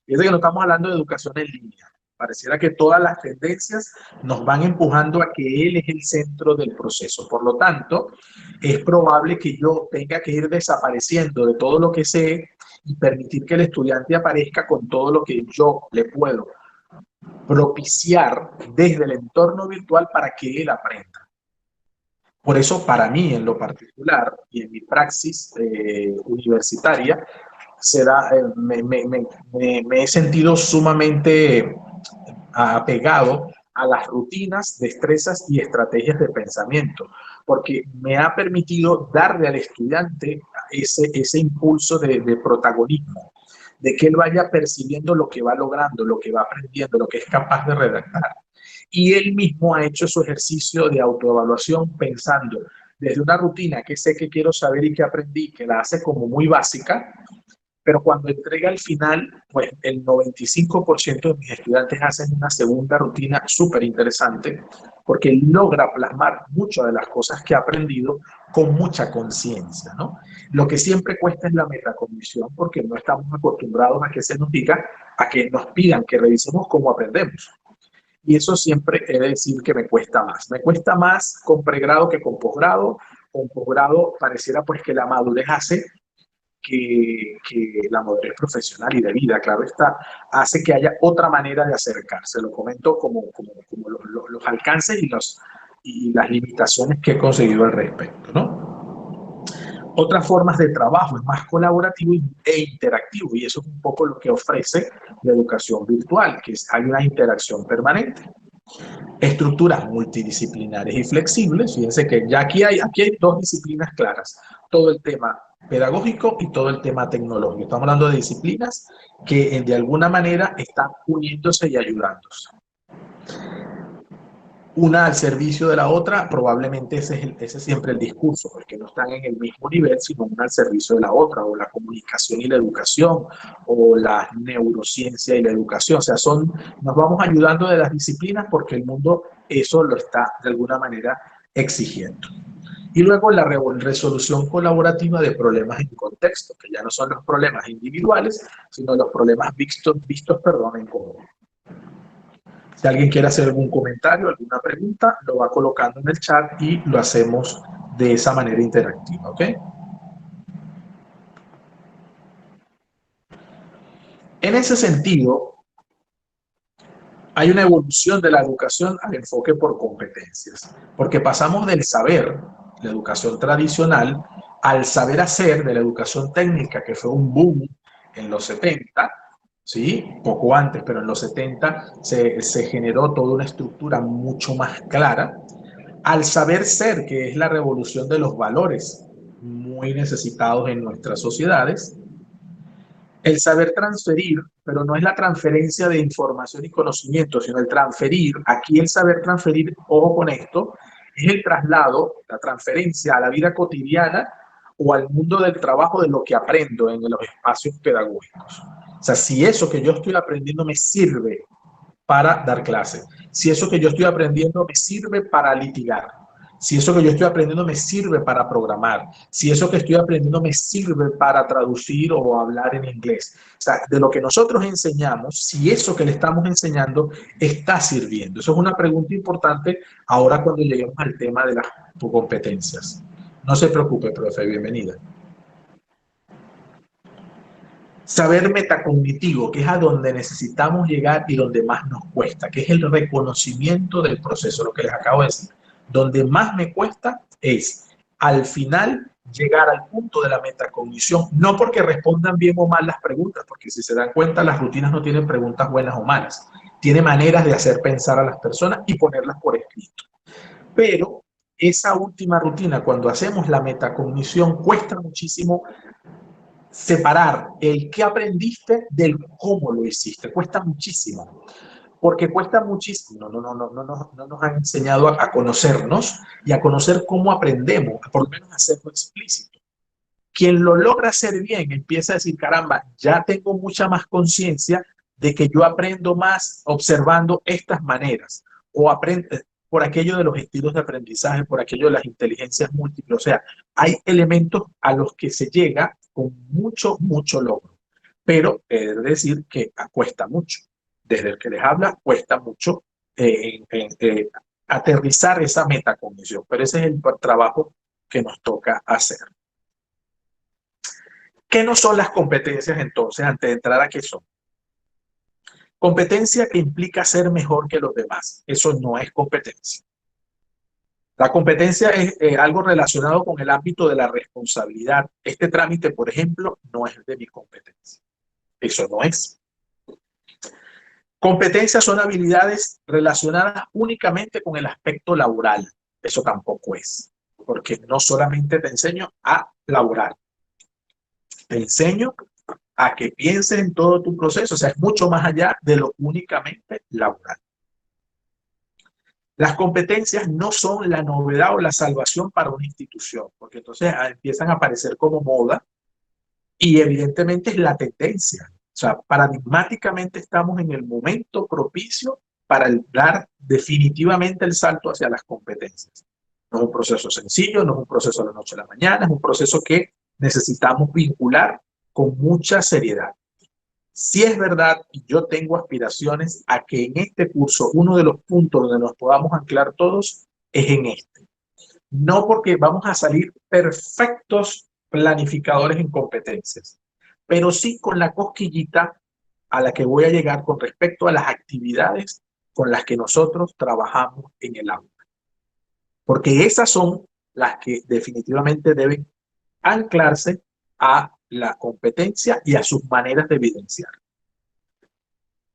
Fíjense que no estamos hablando de educación en línea. Pareciera que todas las tendencias nos van empujando a que él es el centro del proceso. Por lo tanto, es probable que yo tenga que ir desapareciendo de todo lo que sé y permitir que el estudiante aparezca con todo lo que yo le puedo propiciar desde el entorno virtual para que él aprenda. Por eso, para mí, en lo particular y en mi praxis universitaria, me he sentido sumamente apegado a las rutinas, destrezas y estrategias de pensamiento, porque me ha permitido darle al estudiante ese impulso de protagonismo, de que él vaya percibiendo lo que va logrando, lo que va aprendiendo, lo que es capaz de redactar. Y él mismo ha hecho su ejercicio de autoevaluación pensando desde una rutina que sé que quiero saber y que aprendí, que la hace como muy básica, pero cuando entrega al final, pues el 95% de mis estudiantes hacen una segunda rutina súper interesante porque logra plasmar muchas de las cosas que ha aprendido con mucha conciencia, ¿no? Lo que siempre cuesta es la metacognición porque no estamos acostumbrados a que se nos diga, a que nos pidan que revisemos cómo aprendemos. Y eso siempre he de decir que me cuesta más. Me cuesta más con pregrado que con posgrado. Con posgrado pareciera pues que la madurez hace que la madurez profesional y de vida, claro está, hace que haya otra manera de acercarse. Lo comento como los alcances y las limitaciones que he conseguido al respecto, ¿no? Otras formas de trabajo es más colaborativo e interactivo, y eso es un poco lo que ofrece la educación virtual, que hay una interacción permanente. Estructuras multidisciplinares y flexibles, fíjense que ya aquí hay dos disciplinas claras, todo el tema pedagógico y todo el tema tecnológico. Estamos hablando de disciplinas que de alguna manera están uniéndose y ayudándose. Una al servicio de la otra, probablemente ese es siempre el discurso, porque no están en el mismo nivel, sino una al servicio de la otra, o la comunicación y la educación, o la neurociencia y la educación. O sea, nos vamos ayudando de las disciplinas porque el mundo eso lo está de alguna manera exigiendo. Y luego la resolución colaborativa de problemas en contexto, que ya no son los problemas individuales, sino los problemas vistos en común. Si alguien quiere hacer algún comentario, alguna pregunta, lo va colocando en el chat y lo hacemos de esa manera interactiva, ¿ok? En ese sentido, hay una evolución de la educación al enfoque por competencias, porque pasamos del saber, la educación tradicional, al saber hacer de la educación técnica, que fue un boom en los 70, ¿sí? Poco antes, pero en los 70 se generó toda una estructura mucho más clara. al saber ser, que es la revolución de los valores muy necesitados en nuestras sociedades, el saber transferir, pero no es la transferencia de información y conocimiento, sino el transferir. Aquí el saber transferir, ojo con esto, es el traslado, la transferencia a la vida cotidiana o al mundo del trabajo de lo que aprendo en los espacios pedagógicos. O sea, si eso que yo estoy aprendiendo me sirve para dar clases, si eso que yo estoy aprendiendo me sirve para litigar, si eso que yo estoy aprendiendo me sirve para programar, si eso que estoy aprendiendo me sirve para traducir o hablar en inglés. O sea, de lo que nosotros enseñamos, si eso que le estamos enseñando está sirviendo. Eso es una pregunta importante ahora cuando lleguemos al tema de las competencias. No se preocupe, profe, bienvenida. Saber metacognitivo, que es a donde necesitamos llegar y donde más nos cuesta, que es el reconocimiento del proceso, lo que les acabo de decir. Donde más me cuesta es, al final, llegar al punto de la metacognición, no porque respondan bien o mal las preguntas, porque si se dan cuenta, las rutinas no tienen preguntas buenas o malas, tiene maneras de hacer pensar a las personas y ponerlas por escrito. Pero esa última rutina, cuando hacemos la metacognición, cuesta muchísimo separar el qué aprendiste del cómo lo hiciste. Cuesta muchísimo, porque cuesta muchísimo. No nos han enseñado a conocernos y a conocer cómo aprendemos, a por lo menos hacerlo explícito. Quien lo logra hacer bien empieza a decir, caramba, ya tengo mucha más conciencia de que yo aprendo más observando estas maneras o aprendo por aquello de los estilos de aprendizaje, por aquello de las inteligencias múltiples. O sea, hay elementos a los que se llega con mucho logro. Pero he de decir que cuesta mucho. Desde el que les habla, cuesta mucho aterrizar esa metacognición. Pero ese es el trabajo que nos toca hacer. ¿Qué no son las competencias entonces antes de entrar a qué son? Competencia que implica ser mejor que los demás. Eso no es competencia. La competencia es algo relacionado con el ámbito de la responsabilidad. Este trámite, por ejemplo, no es de mi competencia. Eso no es. Competencias son habilidades relacionadas únicamente con el aspecto laboral. Eso tampoco es. Porque no solamente te enseño a laborar, te enseño a que pienses en todo tu proceso. O sea, es mucho más allá de lo únicamente laboral. Las competencias no son la novedad o la salvación para una institución, porque entonces empiezan a aparecer como moda y evidentemente es la tendencia. O sea, paradigmáticamente estamos en el momento propicio para dar definitivamente el salto hacia las competencias. No es un proceso sencillo, no es un proceso de la noche a la mañana, es un proceso que necesitamos vincular con mucha seriedad. Si es verdad, y yo tengo aspiraciones a que en este curso uno de los puntos donde nos podamos anclar todos es en este. No porque vamos a salir perfectos planificadores en competencias, pero sí con la cosquillita a la que voy a llegar con respecto a las actividades con las que nosotros trabajamos en el aula. Porque esas son las que definitivamente deben anclarse a la competencia y a sus maneras de evidenciar.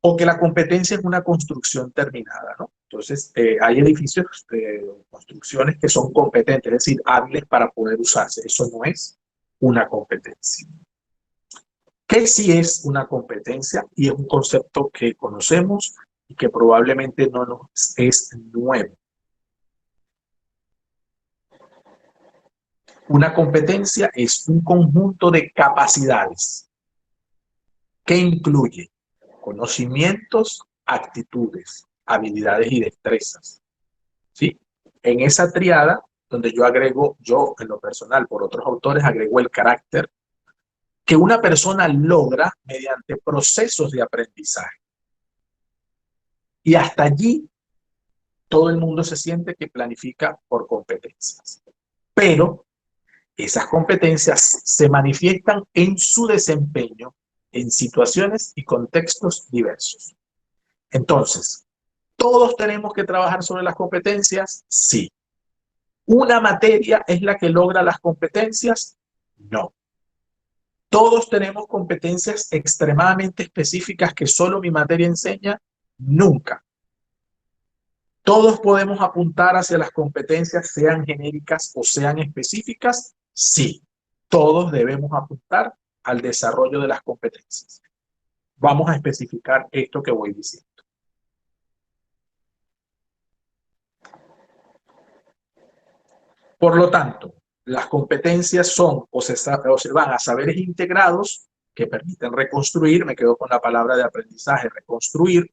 O que la competencia es una construcción terminada, ¿no? Entonces, hay edificios, construcciones que son competentes, es decir, hábiles para poder usarse. Eso no es una competencia. ¿Qué sí es una competencia? Y es un concepto que conocemos y que probablemente no nos es nuevo. Una competencia es un conjunto de capacidades que incluye conocimientos, actitudes, habilidades y destrezas. ¿Sí? En esa triada, donde yo agrego, yo en lo personal, por otros autores, agrego el carácter que una persona logra mediante procesos de aprendizaje. Y hasta allí, todo el mundo se siente que planifica por competencias. Pero esas competencias se manifiestan en su desempeño en situaciones y contextos diversos. Entonces, ¿todos tenemos que trabajar sobre las competencias? Sí. ¿Una materia es la que logra las competencias? No. ¿Todos tenemos competencias extremadamente específicas que solo mi materia enseña? Nunca. ¿Todos podemos apuntar hacia las competencias, sean genéricas o sean específicas? Sí, todos debemos apuntar al desarrollo de las competencias. Vamos a especificar esto que voy diciendo. Por lo tanto, las competencias son o se van a saberes integrados que permiten reconstruir, me quedo con la palabra de aprendizaje, reconstruir,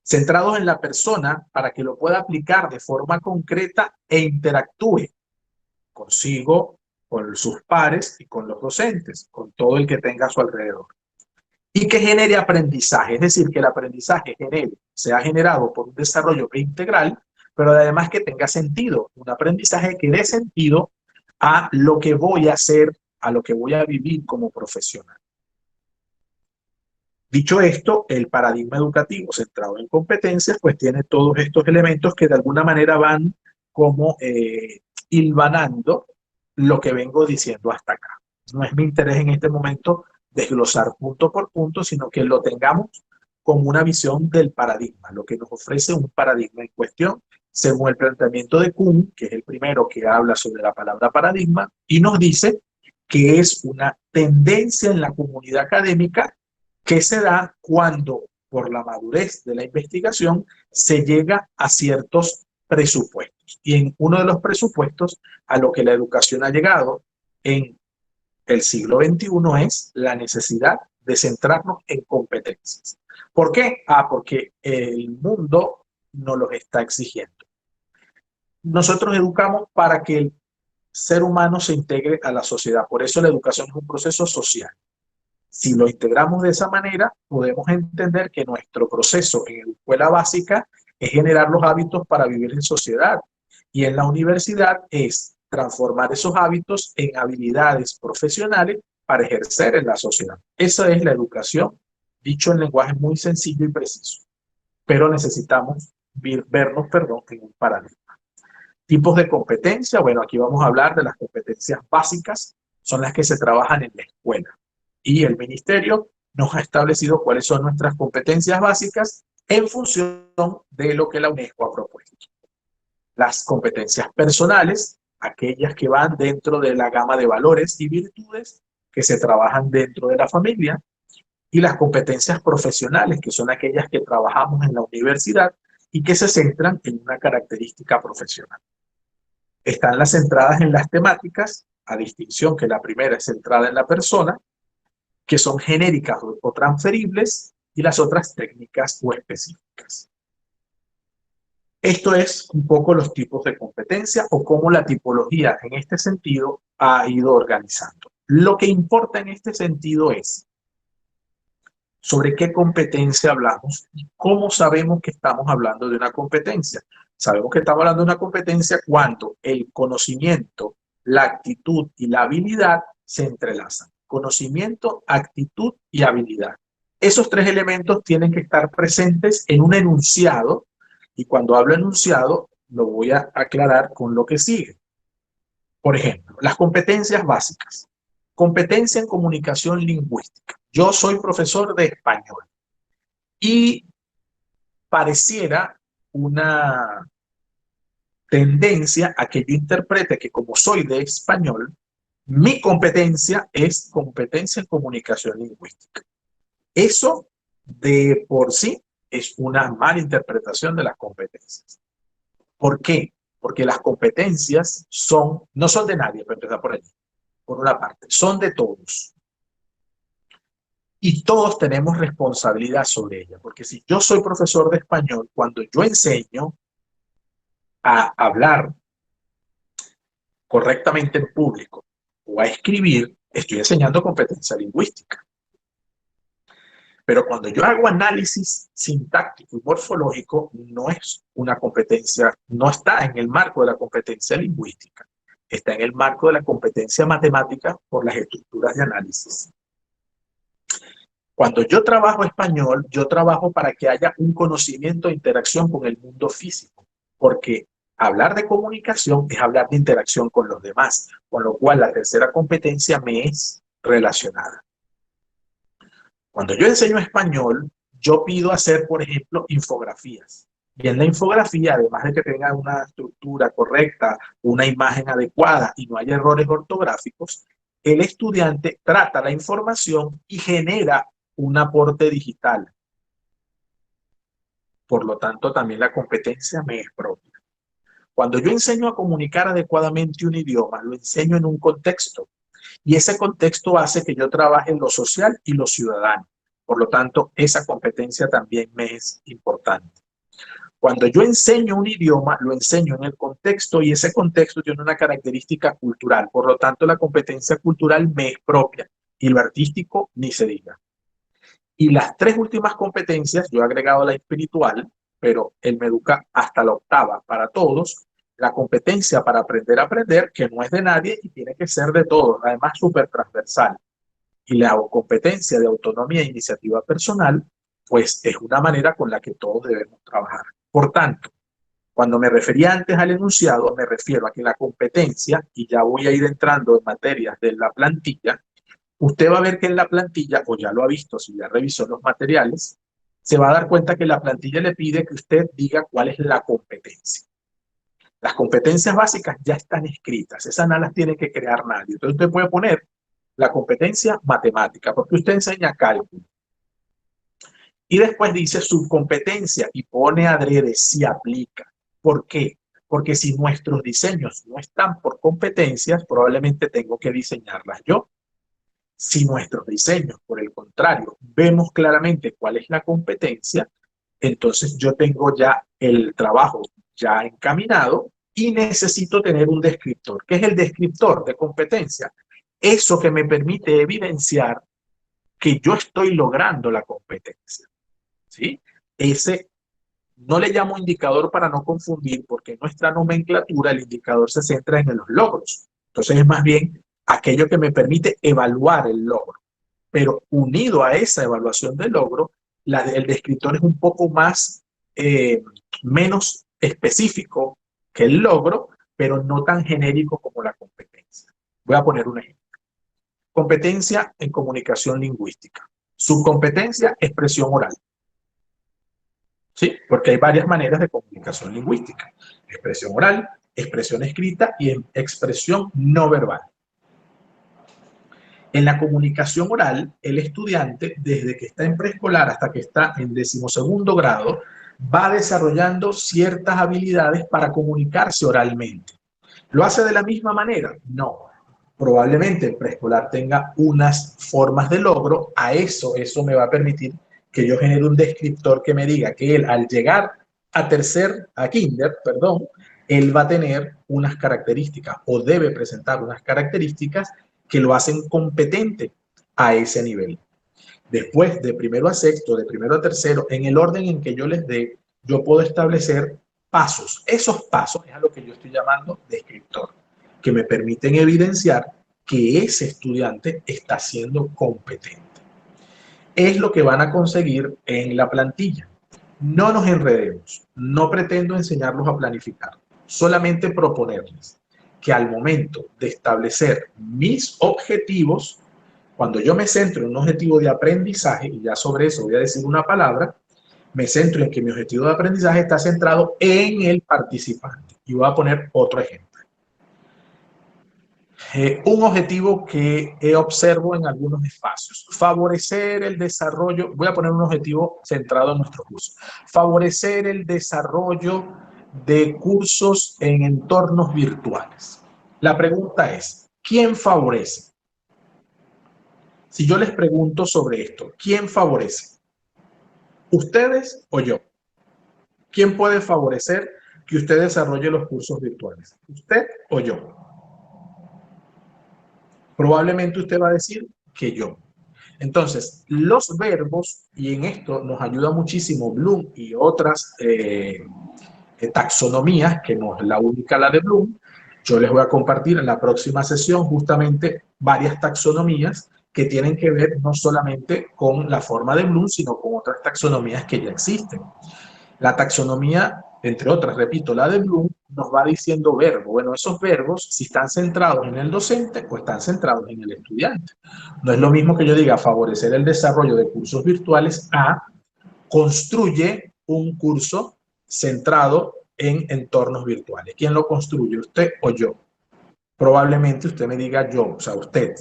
centrados en la persona para que lo pueda aplicar de forma concreta e interactúe consigo, con sus pares y con los docentes, con todo el que tenga a su alrededor. Y que genere aprendizaje, es decir, que el aprendizaje sea generado por un desarrollo integral, pero además que tenga sentido, un aprendizaje que dé sentido a lo que voy a hacer, a lo que voy a vivir como profesional. Dicho esto, el paradigma educativo centrado en competencias, pues tiene todos estos elementos que de alguna manera van como hilvanando lo que vengo diciendo hasta acá. No es mi interés en este momento desglosar punto por punto, sino que lo tengamos como una visión del paradigma, lo que nos ofrece un paradigma en cuestión, según el planteamiento de Kuhn, que es el primero que habla sobre la palabra paradigma, y nos dice que es una tendencia en la comunidad académica que se da cuando, por la madurez de la investigación, se llega a ciertos presupuestos. Y en uno de los presupuestos a lo que la educación ha llegado en el siglo XXI es la necesidad de centrarnos en competencias. ¿Por qué? Porque el mundo nos los está exigiendo. Nosotros educamos para que el ser humano se integre a la sociedad. Por eso la educación es un proceso social. Si lo integramos de esa manera, podemos entender que nuestro proceso en la escuela básica es generar los hábitos para vivir en sociedad. Y en la universidad es transformar esos hábitos en habilidades profesionales para ejercer en la sociedad. Esa es la educación, dicho en lenguaje muy sencillo y preciso. Pero necesitamos vernos, en un paradigma. Tipos de competencia, bueno, aquí vamos a hablar de las competencias básicas, son las que se trabajan en la escuela. Y el ministerio nos ha establecido cuáles son nuestras competencias básicas en función de lo que la UNESCO ha propuesto. Las competencias personales, aquellas que van dentro de la gama de valores y virtudes que se trabajan dentro de la familia, y las competencias profesionales, que son aquellas que trabajamos en la universidad y que se centran en una característica profesional. Están las centradas en las temáticas, a distinción que la primera es centrada en la persona, que son genéricas o transferibles, y las otras técnicas o específicas. Esto es un poco los tipos de competencia o cómo la tipología en este sentido ha ido organizando. Lo que importa en este sentido es sobre qué competencia hablamos y cómo sabemos que estamos hablando de una competencia. Sabemos que estamos hablando de una competencia cuando el conocimiento, la actitud y la habilidad se entrelazan. Conocimiento, actitud y habilidad. Esos tres elementos tienen que estar presentes en un enunciado, y cuando hablo enunciado lo voy a aclarar con lo que sigue. Por ejemplo, las competencias básicas. Competencia en comunicación lingüística. Yo soy profesor de español y pareciera una tendencia a que yo interprete que como soy de español, mi competencia es competencia en comunicación lingüística. Eso de por sí es una mala interpretación de las competencias. ¿Por qué? Porque las competencias no son de nadie, para empezar por allí. Por una parte, son de todos. Y todos tenemos responsabilidad sobre ella, porque si yo soy profesor de español, cuando yo enseño a hablar correctamente en público o a escribir, estoy enseñando competencia lingüística. Pero cuando yo hago análisis sintáctico y morfológico, no es una competencia, no está en el marco de la competencia lingüística, está en el marco de la competencia matemática por las estructuras de análisis. Cuando yo trabajo español, yo trabajo para que haya un conocimiento e interacción con el mundo físico, porque hablar de comunicación es hablar de interacción con los demás, con lo cual la tercera competencia me es relacionada. Cuando yo enseño español, yo pido hacer, por ejemplo, infografías. Y en la infografía, además de que tenga una estructura correcta, una imagen adecuada y no haya errores ortográficos, el estudiante trata la información y genera un aporte digital. Por lo tanto, también la competencia me es propia. Cuando yo enseño a comunicar adecuadamente un idioma, lo enseño en un contexto. Y ese contexto hace que yo trabaje en lo social y lo ciudadano. Por lo tanto, esa competencia también me es importante. Cuando yo enseño un idioma, lo enseño en el contexto y ese contexto tiene una característica cultural. Por lo tanto, la competencia cultural me es propia y lo artístico ni se diga. Y las tres últimas competencias, yo he agregado la espiritual, pero él me educa hasta la octava para todos. La competencia para aprender a aprender, que no es de nadie y tiene que ser de todos, además súper transversal. Y la competencia de autonomía e iniciativa personal, pues es una manera con la que todos debemos trabajar. Por tanto, cuando me refería antes al enunciado, me refiero a que la competencia, y ya voy a ir entrando en materias de la plantilla, usted va a ver que en la plantilla, o ya lo ha visto si ya revisó los materiales, se va a dar cuenta que la plantilla le pide que usted diga cuál es la competencia. Las competencias básicas ya están escritas, esas no las tiene que crear nadie. Entonces usted puede poner la competencia matemática, porque usted enseña cálculo. Y después dice subcompetencia y pone adrede si aplica. ¿Por qué? Porque si nuestros diseños no están por competencias, probablemente tengo que diseñarlas yo. Si nuestros diseños, por el contrario, vemos claramente cuál es la competencia, entonces yo tengo ya el trabajo ya encaminado y necesito tener un descriptor. ¿Qué es el descriptor de competencia? Eso que me permite evidenciar que yo estoy logrando la competencia. ¿Sí? Ese no le llamo indicador para no confundir, porque en nuestra nomenclatura el indicador se centra en los logros. Entonces es más bien aquello que me permite evaluar el logro. Pero unido a esa evaluación del logro, el descriptor es un poco más, menos específico que el logro, pero no tan genérico como la competencia. Voy a poner un ejemplo. Competencia en comunicación lingüística. Subcompetencia, expresión oral. ¿Sí? Porque hay varias maneras de comunicación lingüística. Expresión oral, expresión escrita y expresión no verbal. En la comunicación oral, el estudiante, desde que está en preescolar hasta que está en 12º grado, va desarrollando ciertas habilidades para comunicarse oralmente. ¿Lo hace de la misma manera? No. Probablemente el preescolar tenga unas formas de logro. Eso me va a permitir que yo genere un descriptor que me diga que él, al llegar a kinder, él va a tener unas características o debe presentar unas características que lo hacen competente a ese nivel. Después, de primero a sexto, de primero a tercero, en el orden en que yo les dé, yo puedo establecer pasos. Esos pasos es a lo que yo estoy llamando descriptor, que me permiten evidenciar que ese estudiante está siendo competente. Es lo que van a conseguir en la plantilla. No nos enredemos, no pretendo enseñarlos a planificar, solamente proponerles que al momento de establecer mis objetivos, cuando yo me centro en un objetivo de aprendizaje, y ya sobre eso voy a decir una palabra, me centro en que mi objetivo de aprendizaje está centrado en el participante. Y voy a poner otro ejemplo. Un objetivo que observo en algunos espacios, favorecer el desarrollo, voy a poner un objetivo centrado en nuestro curso, favorecer el desarrollo de cursos en entornos virtuales. La pregunta es, ¿quién favorece? Si yo les pregunto sobre esto, ¿quién favorece? ¿Ustedes o yo? ¿Quién puede favorecer que usted desarrolle los cursos virtuales? ¿Usted o yo? Probablemente usted va a decir que yo. Entonces, los verbos, y en esto nos ayuda muchísimo Bloom y otras taxonomías, que no es la única la de Bloom. Yo les voy a compartir en la próxima sesión justamente varias taxonomías que tienen que ver no solamente con la forma de Bloom, sino con otras taxonomías que ya existen. La taxonomía, entre otras, repito, la de Bloom, nos va diciendo verbos. Bueno, esos verbos, si están centrados en el docente o están centrados en el estudiante. No es lo mismo que yo diga favorecer el desarrollo de cursos virtuales a construye un curso centrado en entornos virtuales. ¿Quién lo construye, usted o yo? Probablemente usted me diga yo, o sea, usted.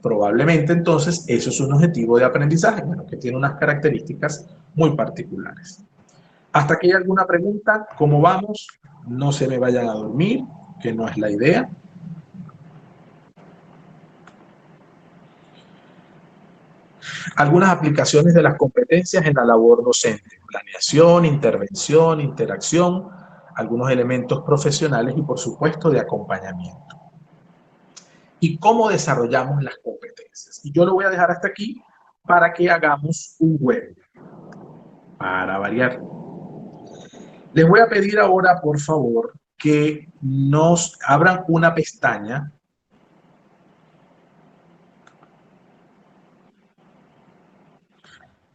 Probablemente entonces eso es un objetivo de aprendizaje, bueno, que tiene unas características muy particulares. ¿Hasta aquí hay alguna pregunta? ¿Cómo vamos? No se me vayan a dormir, que no es la idea. Algunas aplicaciones de las competencias en la labor docente: planeación, intervención, interacción, algunos elementos profesionales y por supuesto de acompañamiento. ¿Y cómo desarrollamos las competencias? Y yo lo voy a dejar hasta aquí para que hagamos un web, para variar. Les voy a pedir ahora, por favor, que nos abran una pestaña.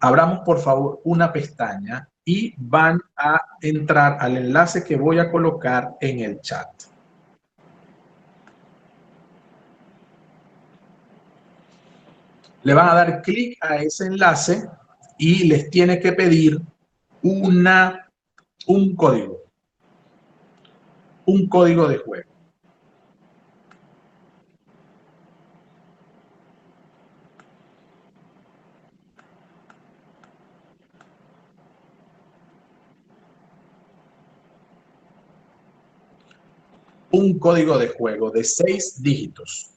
Abramos, por favor, una pestaña y van a entrar al enlace que voy a colocar en el chat. Le van a dar clic a ese enlace y les tiene que pedir un código de juego. Un código de juego de 6 dígitos.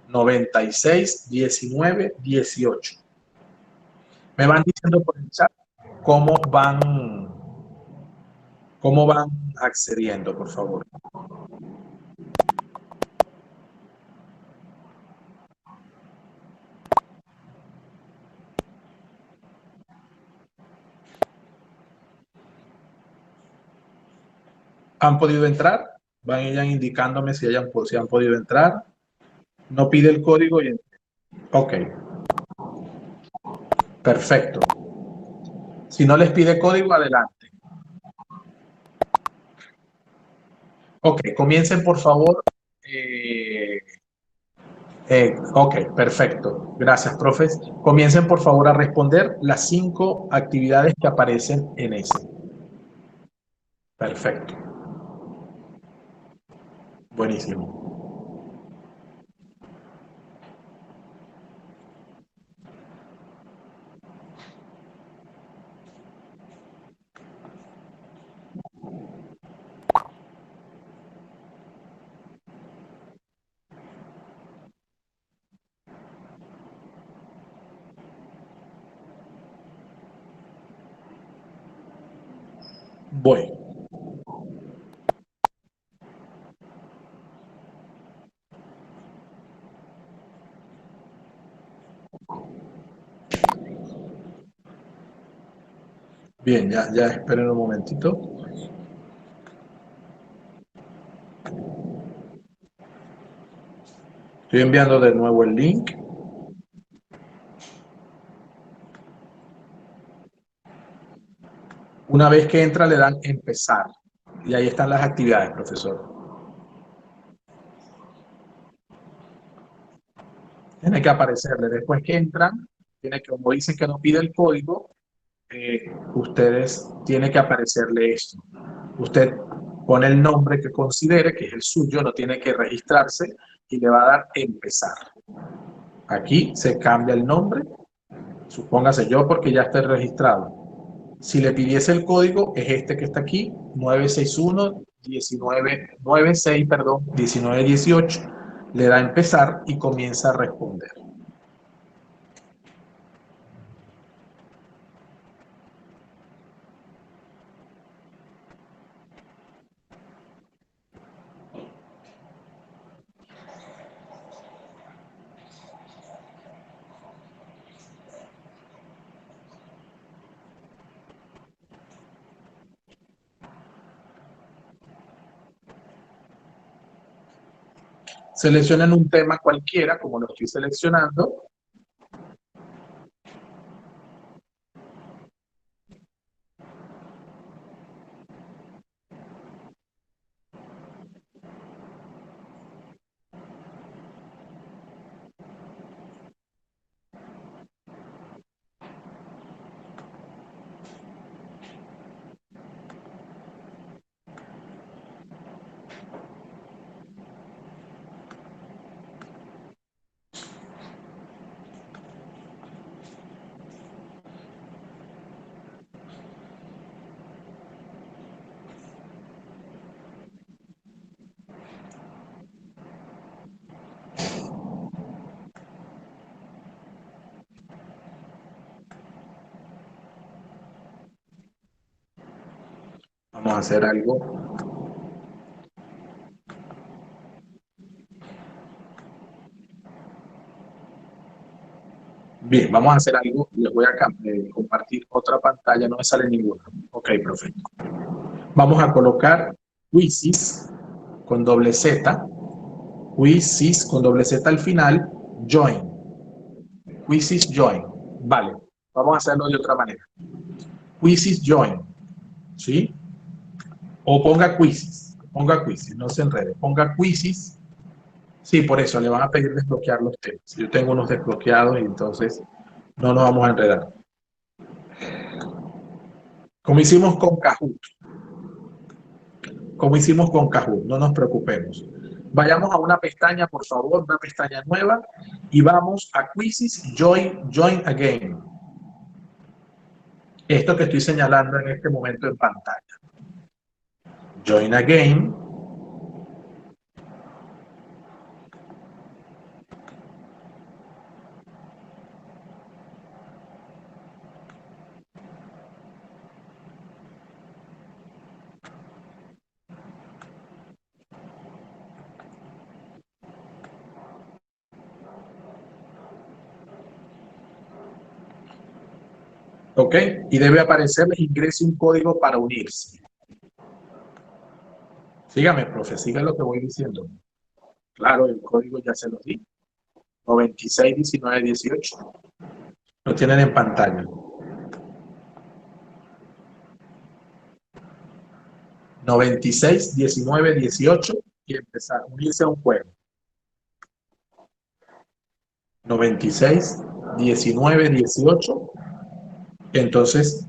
96, 19, 18. Me van diciendo por el chat cómo van accediendo, por favor. ¿Han podido entrar? Van ellas indicándome si han podido entrar. No pide el código y... Ok, perfecto. Si no les pide código, adelante. Ok, comiencen por favor. Ok, perfecto. Gracias, profes. Comiencen por favor a responder las 5 actividades que aparecen en ese. Perfecto. Buenísimo. Voy. Bien, ya esperen un momentito. Estoy enviando de nuevo el link. Una vez que entra le dan empezar. Y ahí están las actividades, profesor. Tiene que aparecerle. Después que entran, tiene que, como dicen que no pide el código, ustedes tiene que aparecerle esto. Usted pone el nombre que considere, que es el suyo, no tiene que registrarse y le va a dar empezar. Aquí se cambia el nombre, supóngase yo porque ya estoy registrado. Si le pidiese el código, es este que está aquí, 961 96, perdón, 1918. Le da a empezar y comienza a responder. Seleccionen un tema cualquiera, como lo estoy seleccionando. Vamos a hacer algo. Bien, vamos a hacer algo. Les voy a compartir otra pantalla. No me sale ninguna. Ok, perfecto. Vamos a colocar Quizzes con doble Z. Quizzes con doble Z al final. Join. Quizzes join. Vale. Vamos a hacerlo de otra manera. Quizzes join. ¿Sí? O ponga quizzes. Ponga quizzes. No se enrede. Ponga quizzes. Sí, por eso le van a pedir desbloquear los temas. Yo tengo unos desbloqueados y entonces no nos vamos a enredar. Como hicimos con Kahoot. Como hicimos con Kahoot, no nos preocupemos. Vayamos a una pestaña, por favor, una pestaña nueva, y vamos a Quizzes Join Again. Esto que estoy señalando en este momento en pantalla. Join Again. ¿Ok? Y debe aparecer, ingrese un código para unirse. Sígame, profe, siga lo que voy diciendo. Claro, el código ya se lo di. 961918. Lo tienen en pantalla. 961918 y empezar a unirse a un juego. 961918. Entonces,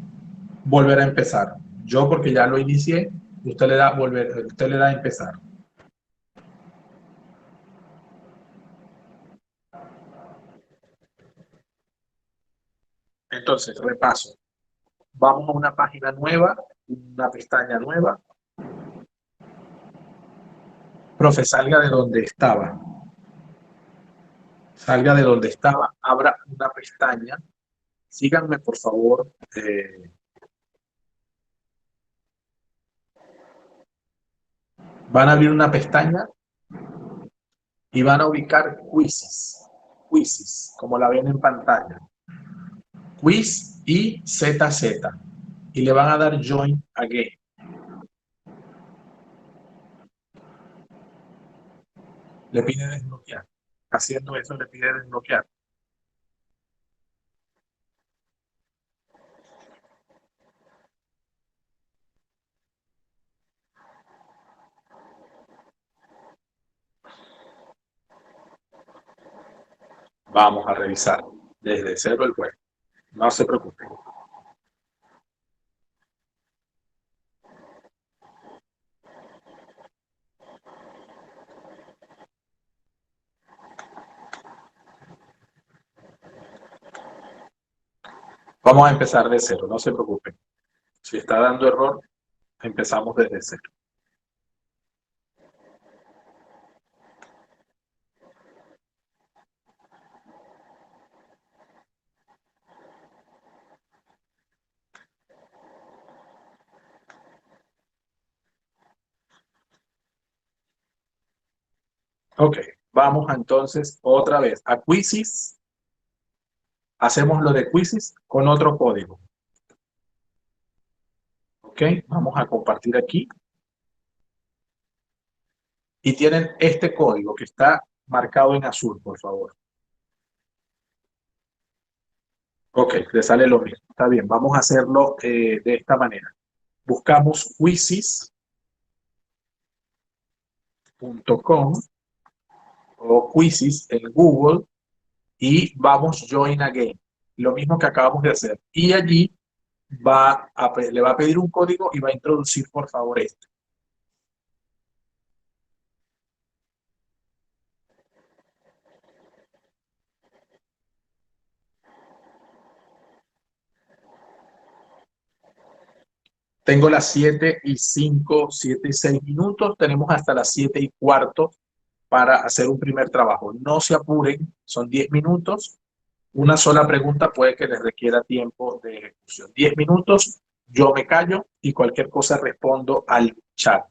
volver a empezar. Yo, porque ya lo inicié, usted le da a empezar. Entonces, repaso. Vamos a una página nueva, una pestaña nueva. Profe, salga de donde estaba. Salga de donde estaba, abra una pestaña. Síganme, por favor. Van a abrir una pestaña y van a ubicar quizzes. Quizzes, como la ven en pantalla. Quiz y ZZ. Y le van a dar Join Again. Le pide desbloquear. Haciendo eso le pide desbloquear. Vamos a revisar desde cero el juego. No se preocupe. Vamos a empezar de cero, no se preocupe. Si está dando error, empezamos desde cero. Ok, vamos entonces otra vez a Quizzes. Hacemos lo de Quizzes con otro código. Ok, vamos a compartir aquí. Y tienen este código que está marcado en azul, por favor. Ok, le sale lo mismo. Está bien, vamos a hacerlo de esta manera. Buscamos quizzes.com o Quizzes en Google y vamos Join Again. Lo mismo que acabamos de hacer. Y allí le va a pedir un código y va a introducir, por favor, este. Tengo las 7:05, 7:06 minutos. Tenemos hasta las 7:15 para hacer un primer trabajo. No se apuren, son 10 minutos. Una sola pregunta puede que les requiera tiempo de ejecución. 10 minutos yo me callo y cualquier cosa respondo al chat.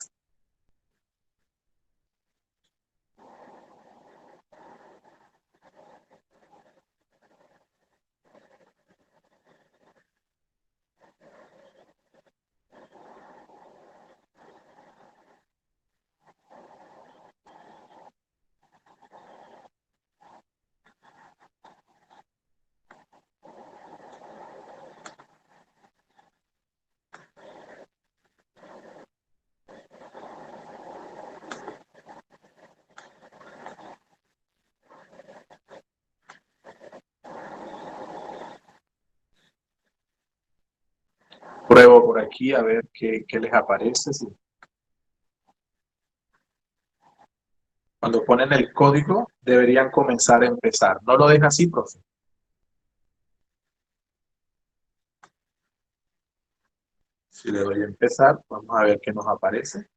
Pruebo por aquí a ver qué les aparece. Sí. Cuando ponen el código, deberían comenzar a empezar. ¿No lo deja así, profe? Si le doy a empezar, vamos a ver qué nos aparece.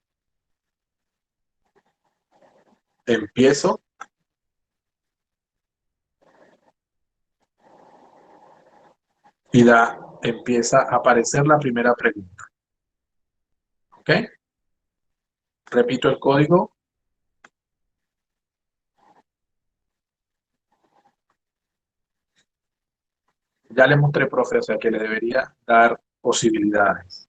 Empiezo. Y empieza a aparecer la primera pregunta. ¿Ok? Repito el código. Ya le mostré, profe, o sea que le debería dar posibilidades.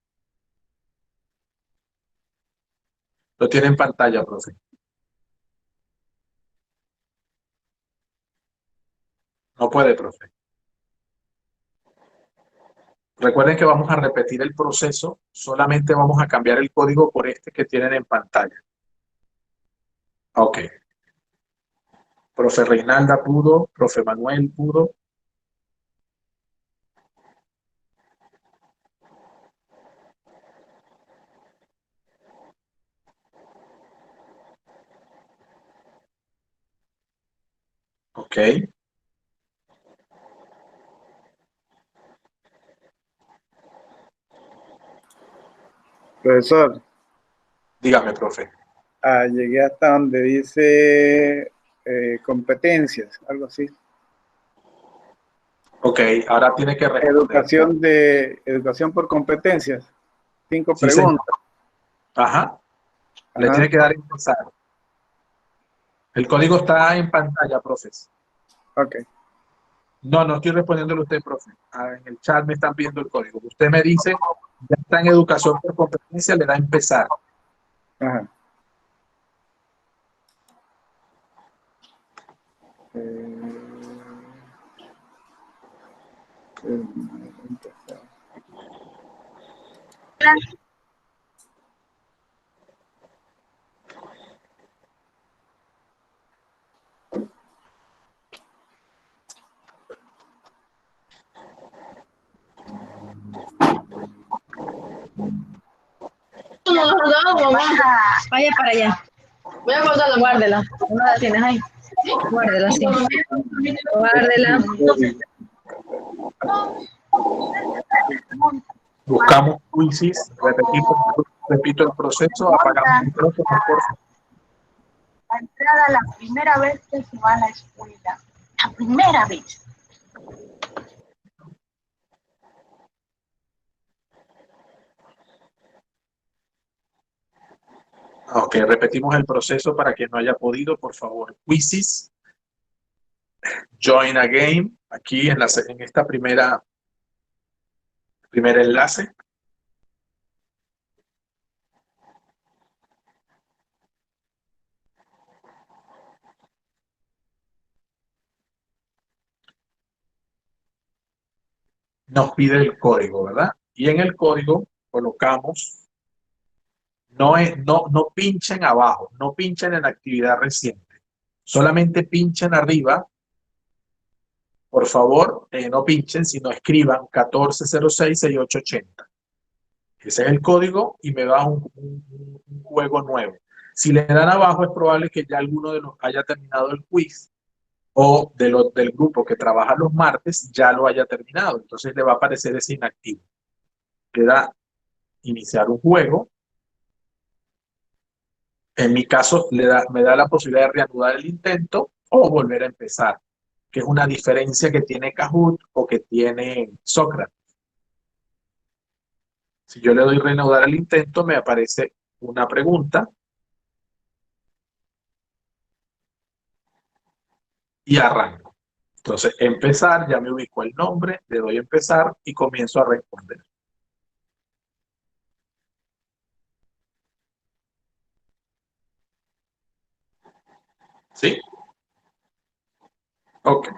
Lo tiene en pantalla, profe. No puede, profe. Recuerden que vamos a repetir el proceso, solamente vamos a cambiar el código por este que tienen en pantalla. Ok. Profe Reinalda pudo, profe Manuel pudo. Ok. Profesor, Dígame, profe. llegué hasta donde dice competencias, algo así. Ok, ahora tiene que responder. Educación por competencias. 5 Sí, señor. preguntas. Ajá. Le Ajá. tiene que dar a empezar. El código está en pantalla, profes. Ok. No, no estoy respondiéndole a usted, profe. En el chat me están viendo el código. Usted me dice, ya está en educación por competencia, le da a empezar. Ajá. Vaya para allá. Voy a guardarla, guárdela. ¿No la tienes ahí? Guárdela, sí. Guárdela. Buscamos quizzes, repito el proceso, apagamos el micrófono, por favor. La entrada la primera vez que se va a la escuela. La primera vez. Ok, repetimos el proceso para quien no haya podido, por favor. Quizzes, join a game, aquí en esta primer enlace. Nos pide el código, ¿verdad? Y en el código colocamos, no pinchen abajo, no pinchen en actividad reciente, solamente pinchen arriba. Por favor, no pinchen, sino escriban 14066880. Ese es el código y me da un juego nuevo. Si le dan abajo, es probable que ya alguno de los haya terminado el quiz o del grupo que trabaja los martes ya lo haya terminado. Entonces le va a aparecer ese inactivo. Le da iniciar un juego. En mi caso, me da la posibilidad de reanudar el intento o volver a empezar, que es una diferencia que tiene Kahoot o que tiene Sócrates. Si yo le doy reanudar al intento, me aparece una pregunta y arranco. Entonces, empezar, ya me ubico el nombre, le doy empezar y comienzo a responder. ¿Sí? Ok.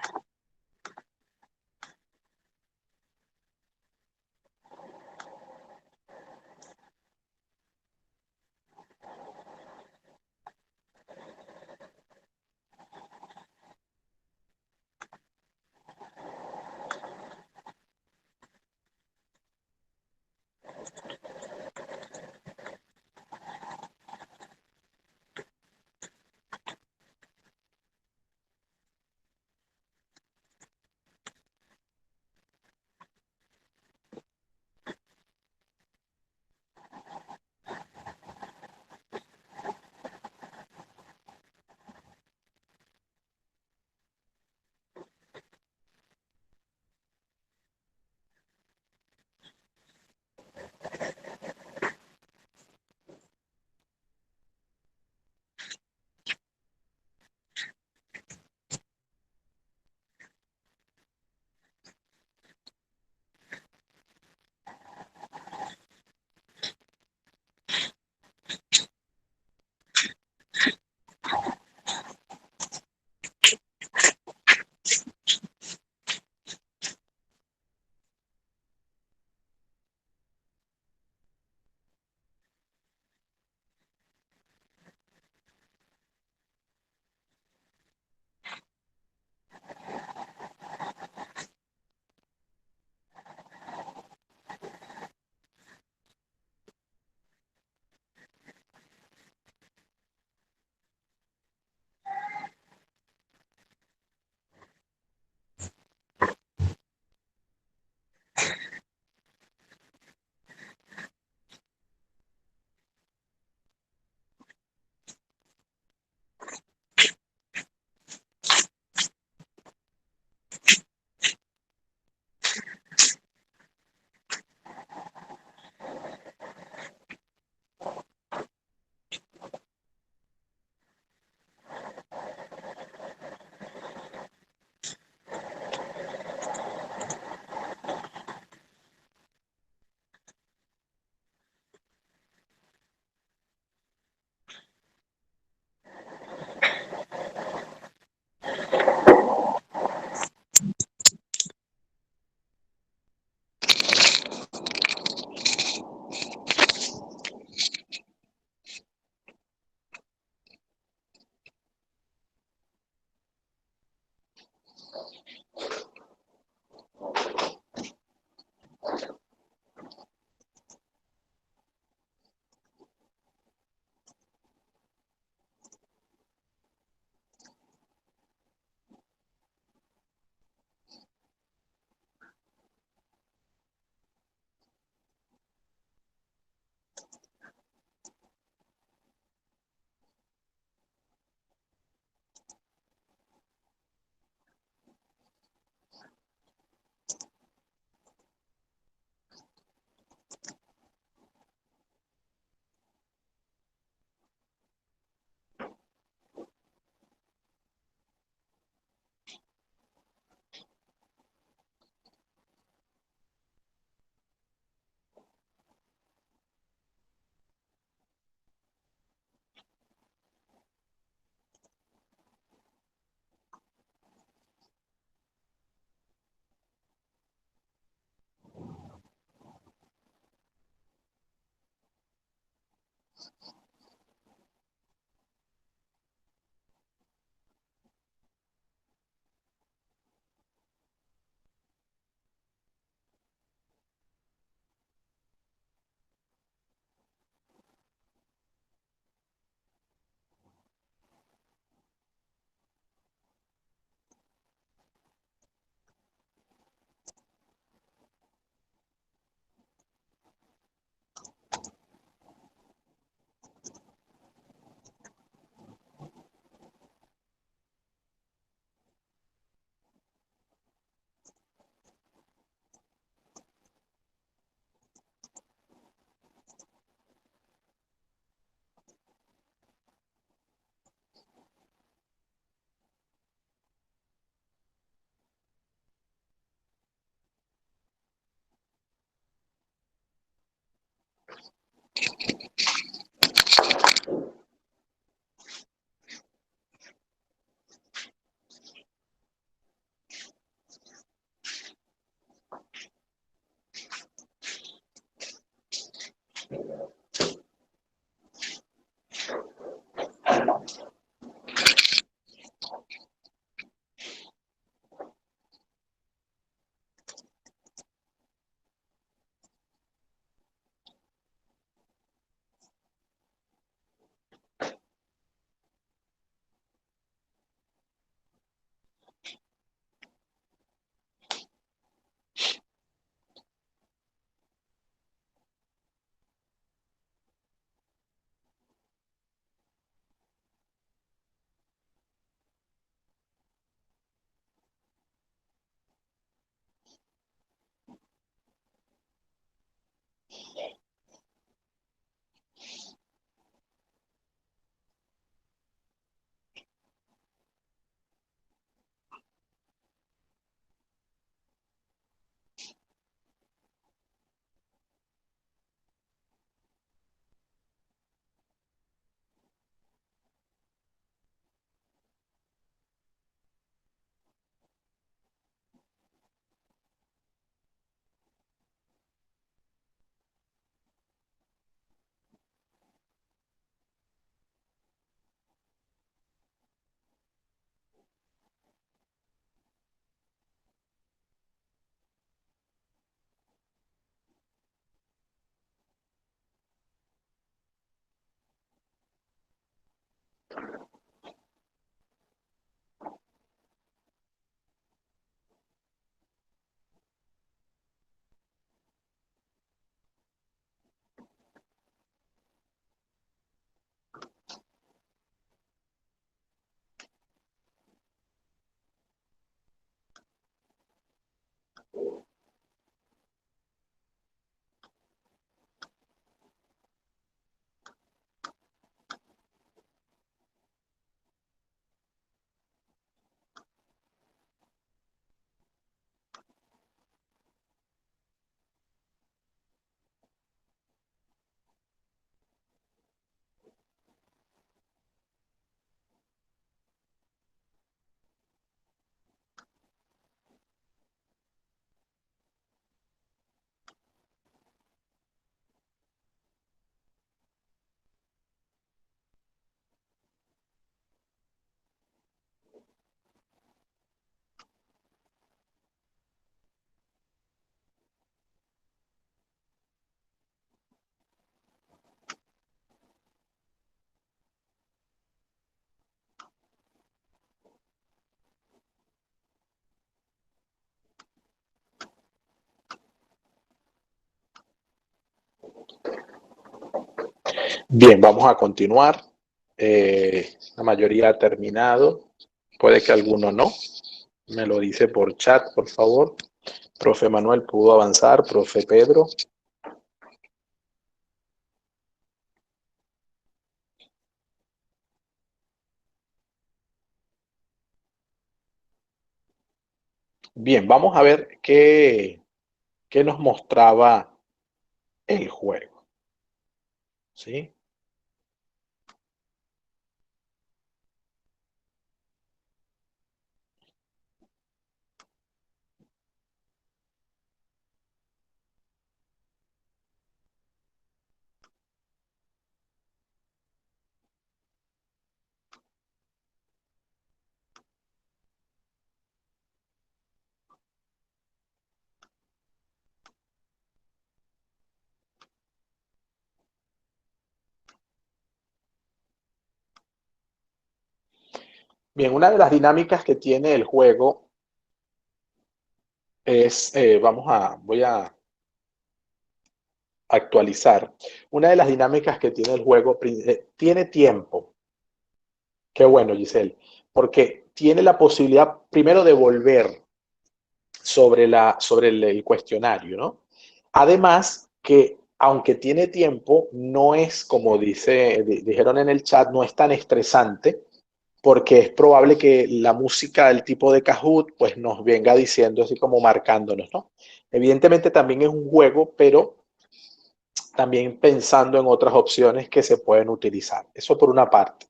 Bien, vamos a continuar. La mayoría ha terminado. Puede que alguno no. Me lo dice por chat, por favor. Profe Manuel pudo avanzar. Profe Pedro. Bien, vamos a ver qué nos mostraba el juego. ¿Sí? Bien, una de las dinámicas que tiene el juego es, voy a actualizar. Una de las dinámicas que tiene el juego, tiene tiempo. Qué bueno, Giselle, porque tiene la posibilidad primero de volver sobre el cuestionario, ¿no? Además que aunque tiene tiempo, no es como dijeron en el chat, no es tan estresante porque es probable que la música del tipo de Kahoot pues nos venga diciendo así como marcándonos, ¿no? Evidentemente también es un juego, pero también pensando en otras opciones que se pueden utilizar. Eso por una parte.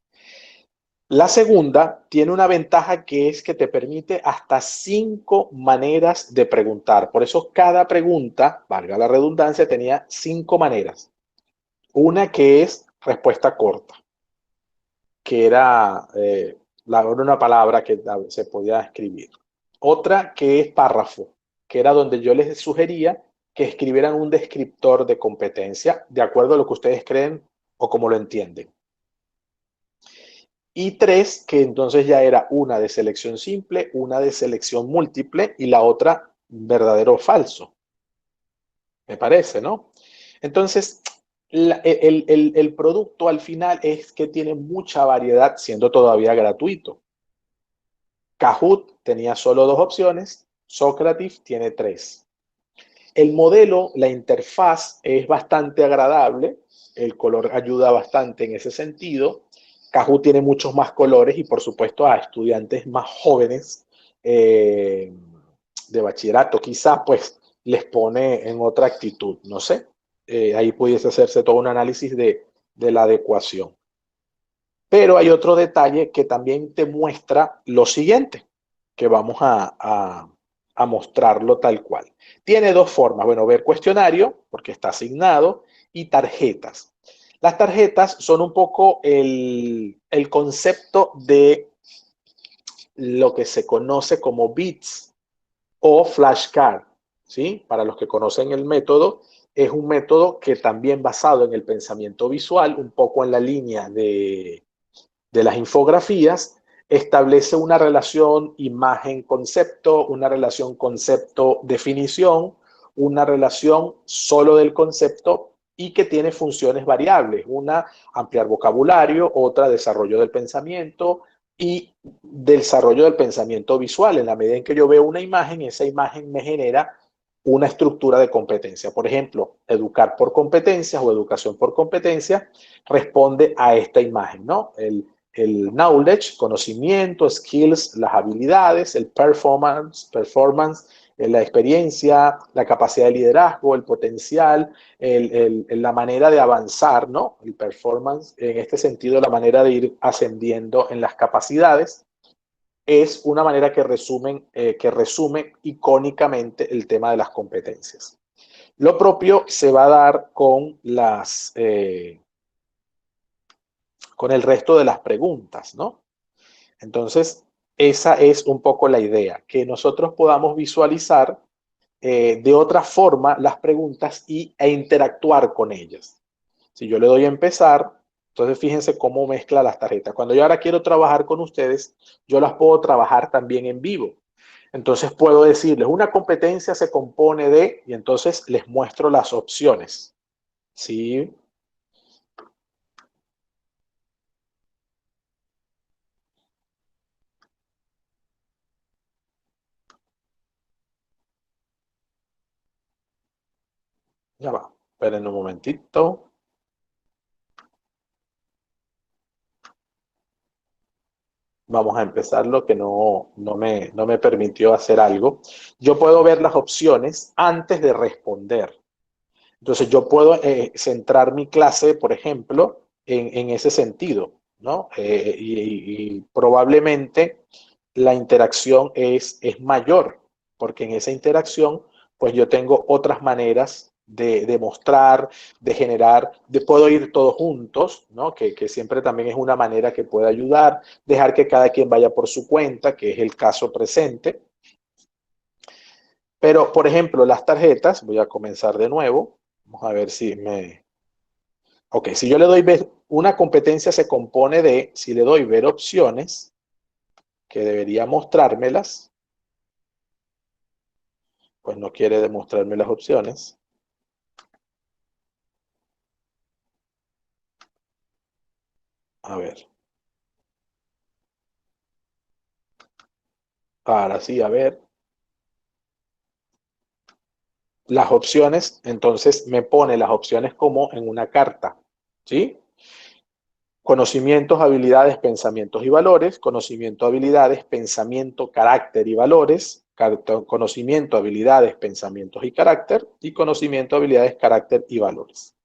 La segunda tiene una ventaja que es que te permite hasta 5 maneras de preguntar. Por eso cada pregunta, valga la redundancia, tenía 5 maneras. Una que es respuesta corta, que era una palabra que se podía escribir. Otra que es párrafo, que era donde yo les sugería que escribieran un descriptor de competencia de acuerdo a lo que ustedes creen o como lo entienden. Y 3, que entonces ya era una de selección simple, una de selección múltiple y la otra verdadero o falso. Me parece, ¿no? Entonces, el producto al final es que tiene mucha variedad siendo todavía gratuito. Kahoot tenía solo 2 opciones, Socrative tiene 3. El modelo, la interfaz es bastante agradable, el color ayuda bastante en ese sentido. Kahoot tiene muchos más colores y por supuesto a estudiantes más jóvenes de bachillerato quizás pues les pone en otra actitud, no sé. Ahí pudiese hacerse todo un análisis de la adecuación. Pero hay otro detalle que también te muestra lo siguiente, que vamos a mostrarlo tal cual. Tiene 2 formas, bueno, ver cuestionario, porque está asignado, y tarjetas. Las tarjetas son un poco el concepto de lo que se conoce como bits o flashcard, ¿sí? Para los que conocen el método, es un método que también basado en el pensamiento visual, un poco en la línea de las infografías, establece una relación imagen-concepto, una relación concepto-definición, una relación solo del concepto y que tiene funciones variables, una ampliar vocabulario, otra desarrollo del pensamiento y desarrollo del pensamiento visual. En la medida en que yo veo una imagen, esa imagen me genera una estructura de competencia. Por ejemplo, educar por competencias o educación por competencia responde a esta imagen, ¿no? El knowledge, conocimiento, skills, las habilidades, el performance, la experiencia, la capacidad de liderazgo, el potencial, la manera de avanzar, ¿no? El performance, en este sentido, la manera de ir ascendiendo en las capacidades, es una manera que resume icónicamente el tema de las competencias. Lo propio se va a dar con con el resto de las preguntas, ¿no? Entonces, esa es un poco la idea, que nosotros podamos visualizar de otra forma las preguntas e interactuar con ellas. Si yo le doy a empezar, entonces fíjense cómo mezcla las tarjetas. Cuando yo ahora quiero trabajar con ustedes, yo las puedo trabajar también en vivo. Entonces puedo decirles, una competencia se compone de, y entonces les muestro las opciones. ¿Sí? Ya va, esperen un momentito. Vamos a empezar lo que no me permitió hacer algo. Yo puedo ver las opciones antes de responder. Entonces yo puedo centrar mi clase, por ejemplo, en ese sentido, ¿no? Y probablemente la interacción es mayor, porque en esa interacción, pues yo tengo otras maneras de mostrar, de generar, puedo ir todos juntos, ¿no? Que siempre también es una manera que puede ayudar, dejar que cada quien vaya por su cuenta, que es el caso presente. Pero, por ejemplo, las tarjetas, voy a comenzar de nuevo. Vamos a ver si me... Ok, si yo le doy ver, una competencia se compone de, si le doy ver opciones, que debería mostrármelas, pues no quiere demostrarme las opciones. A ver. Ahora sí, a ver. Las opciones, entonces me pone las opciones como en una carta, ¿sí? Conocimientos, habilidades, pensamientos y valores, conocimiento, habilidades, pensamiento, carácter y valores, conocimiento, habilidades, pensamientos y carácter, y conocimiento, habilidades, carácter y valores.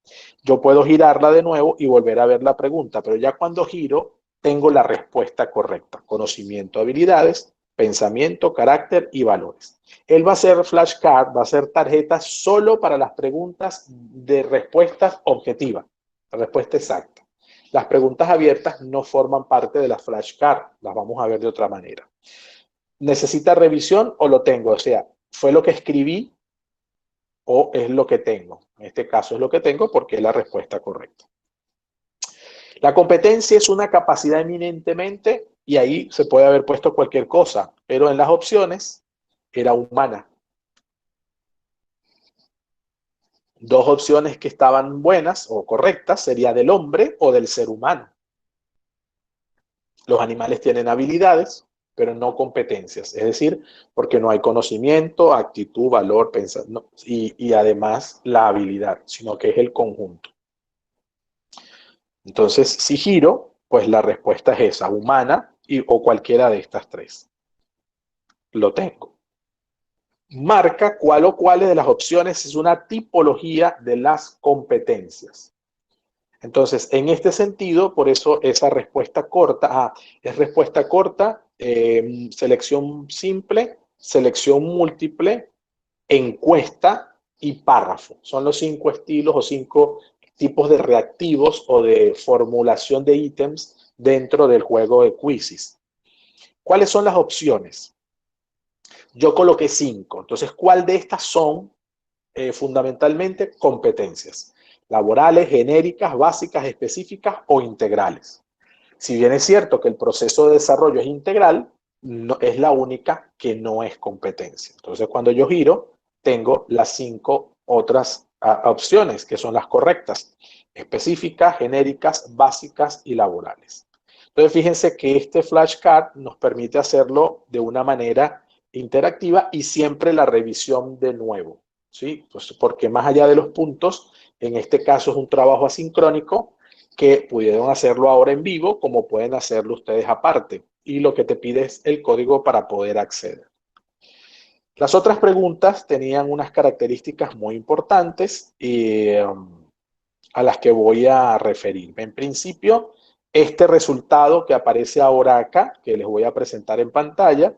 Yo puedo girarla de nuevo y volver a ver la pregunta, pero ya cuando giro tengo la respuesta correcta. Conocimiento, habilidades, pensamiento, carácter y valores. Él va a ser flashcard, va a ser tarjeta solo para las preguntas de respuestas objetivas, la respuesta exacta. Las preguntas abiertas no forman parte de la flashcard, las vamos a ver de otra manera. ¿Necesita revisión o lo tengo? O sea, ¿fue lo que escribí o es lo que tengo? En este caso es lo que tengo porque es la respuesta correcta. La competencia es una capacidad eminentemente, y ahí se puede haber puesto cualquier cosa, pero en las opciones era humana. Dos opciones que estaban buenas o correctas sería del hombre o del ser humano. Los animales tienen habilidades, pero no competencias, es decir, porque no hay conocimiento, actitud, valor, pensamiento, y además la habilidad, sino que es el conjunto. Entonces, si giro, pues la respuesta es esa, humana o cualquiera de estas tres. Lo tengo. Marca cuál o cuáles de las opciones es una tipología de las competencias. Entonces, en este sentido, por eso esa respuesta corta, es respuesta corta, selección simple, selección múltiple, encuesta y párrafo. Son los 5 estilos o 5 tipos de reactivos o de formulación de ítems dentro del juego de Quizzes. ¿Cuáles son las opciones? Yo coloqué 5. Entonces, ¿cuál de estas son fundamentalmente competencias? Laborales, genéricas, básicas, específicas o integrales. Si bien es cierto que el proceso de desarrollo es integral, no, es la única que no es competencia. Entonces, cuando yo giro, tengo las 5 otras opciones que son las correctas: específicas, genéricas, básicas y laborales. Entonces, fíjense que este flashcard nos permite hacerlo de una manera interactiva y siempre la revisión de nuevo, ¿sí? Pues porque más allá de los puntos, en este caso es un trabajo asincrónico que pudieron hacerlo ahora en vivo, como pueden hacerlo ustedes aparte. Y lo que te pide es el código para poder acceder. Las otras preguntas tenían unas características muy importantes a las que voy a referirme. En principio, este resultado que aparece ahora acá, que les voy a presentar en pantalla,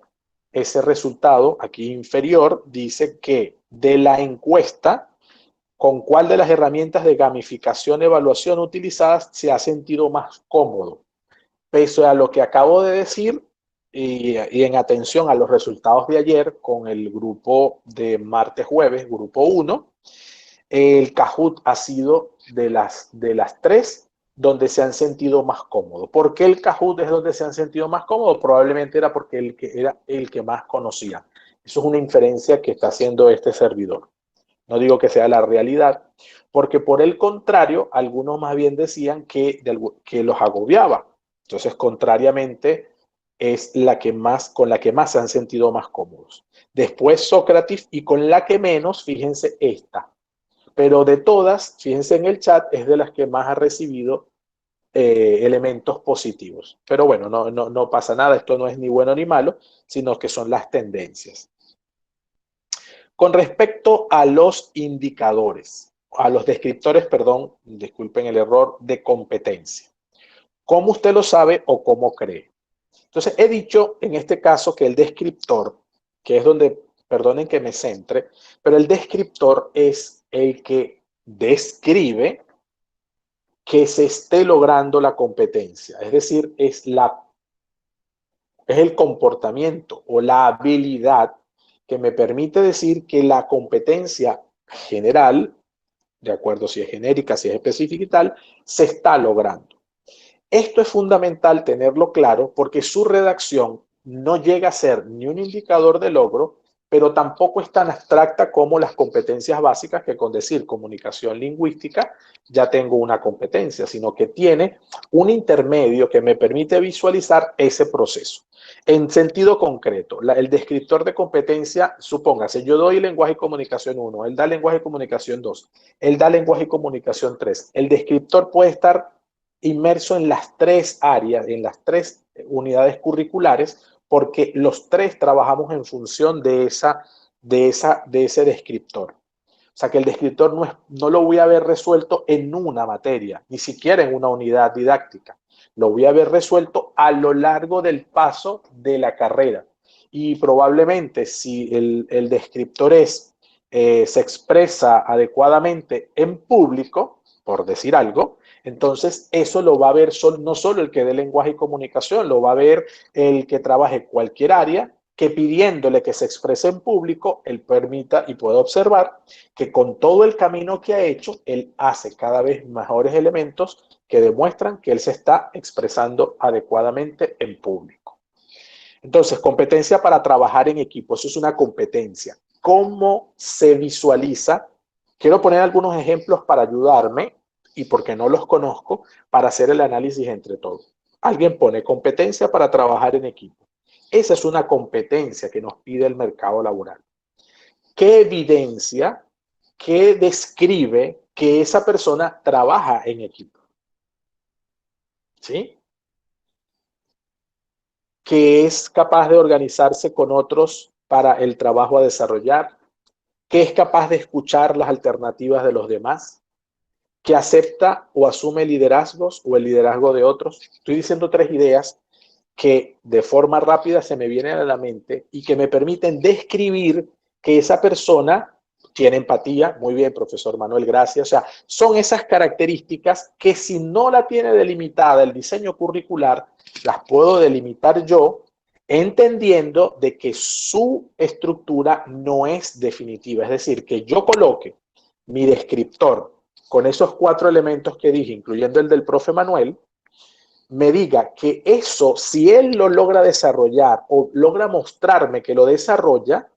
ese resultado aquí inferior dice que de la encuesta, ¿con cuál de las herramientas de gamificación y evaluación utilizadas se ha sentido más cómodo? Pese a lo que acabo de decir y en atención a los resultados de ayer con el grupo de martes-jueves, grupo 1, el Kahoot ha sido de las 3 donde se han sentido más cómodos. ¿Por qué el Kahoot es donde se han sentido más cómodos? Probablemente era porque era el que más conocía. Eso es una inferencia que está haciendo este servidor. No digo que sea la realidad, porque por el contrario, algunos más bien decían que los agobiaba. Entonces, contrariamente, es con la que más se han sentido más cómodos. Después Sócrates y con la que menos, fíjense, esta. pero de todas, fíjense en el chat, es de las que más ha recibido elementos positivos. Pero bueno, no pasa nada, esto no es ni bueno ni malo, sino que son las tendencias. Con respecto a los indicadores, a los descriptores, perdón, disculpen el error, de competencia. ¿Cómo usted lo sabe o cómo cree? Entonces, he dicho en este caso que el descriptor, que es donde, perdonen que me centre, pero el descriptor es el que describe que se esté logrando la competencia. Es decir, es el comportamiento o la habilidad que me permite decir que la competencia general, de acuerdo si es genérica, si es específica y tal, se está logrando. Esto es fundamental tenerlo claro porque su redacción no llega a ser ni un indicador de logro, pero tampoco es tan abstracta como las competencias básicas, que con decir comunicación lingüística ya tengo una competencia, sino que tiene un intermedio que me permite visualizar ese proceso. En sentido concreto, el descriptor de competencia, supóngase, yo doy lenguaje y comunicación 1, él da lenguaje y comunicación 2, él da lenguaje y comunicación 3. El descriptor puede estar inmerso en las tres áreas, en las tres unidades curriculares, porque los tres trabajamos en función de ese descriptor. O sea que el descriptor no lo voy a ver resuelto en una materia, ni siquiera en una unidad didáctica. Lo voy a ver resuelto a lo largo del paso de la carrera. Y probablemente si el descriptor se expresa adecuadamente en público, por decir algo, entonces eso lo va a ver no solo el que dé lenguaje y comunicación, lo va a ver el que trabaje cualquier área, que pidiéndole que se exprese en público, él permita y pueda observar que con todo el camino que ha hecho, él hace cada vez mejores elementos que demuestran que él se está expresando adecuadamente en público. Entonces, competencia para trabajar en equipo, eso es una competencia. ¿Cómo se visualiza? Quiero poner algunos ejemplos para ayudarme, y porque no los conozco, para hacer el análisis entre todos. Alguien pone competencia para trabajar en equipo. Esa es una competencia que nos pide el mercado laboral. ¿Qué evidencia, qué describe que esa persona trabaja en equipo? ¿Sí? Que es capaz de organizarse con otros para el trabajo a desarrollar, que es capaz de escuchar las alternativas de los demás, que acepta o asume liderazgos o el liderazgo de otros. Estoy diciendo tres ideas que de forma rápida se me vienen a la mente y que me permiten describir que esa persona tiene empatía. Muy bien, profesor Manuel, gracias. O sea, son esas características que si no la tiene delimitada el diseño curricular, las puedo delimitar yo, entendiendo de que su estructura no es definitiva. Es decir, que yo coloque mi descriptor con esos 4 elementos que dije, incluyendo el del profe Manuel, me diga que eso, si él lo logra desarrollar o logra mostrarme que lo desarrolla,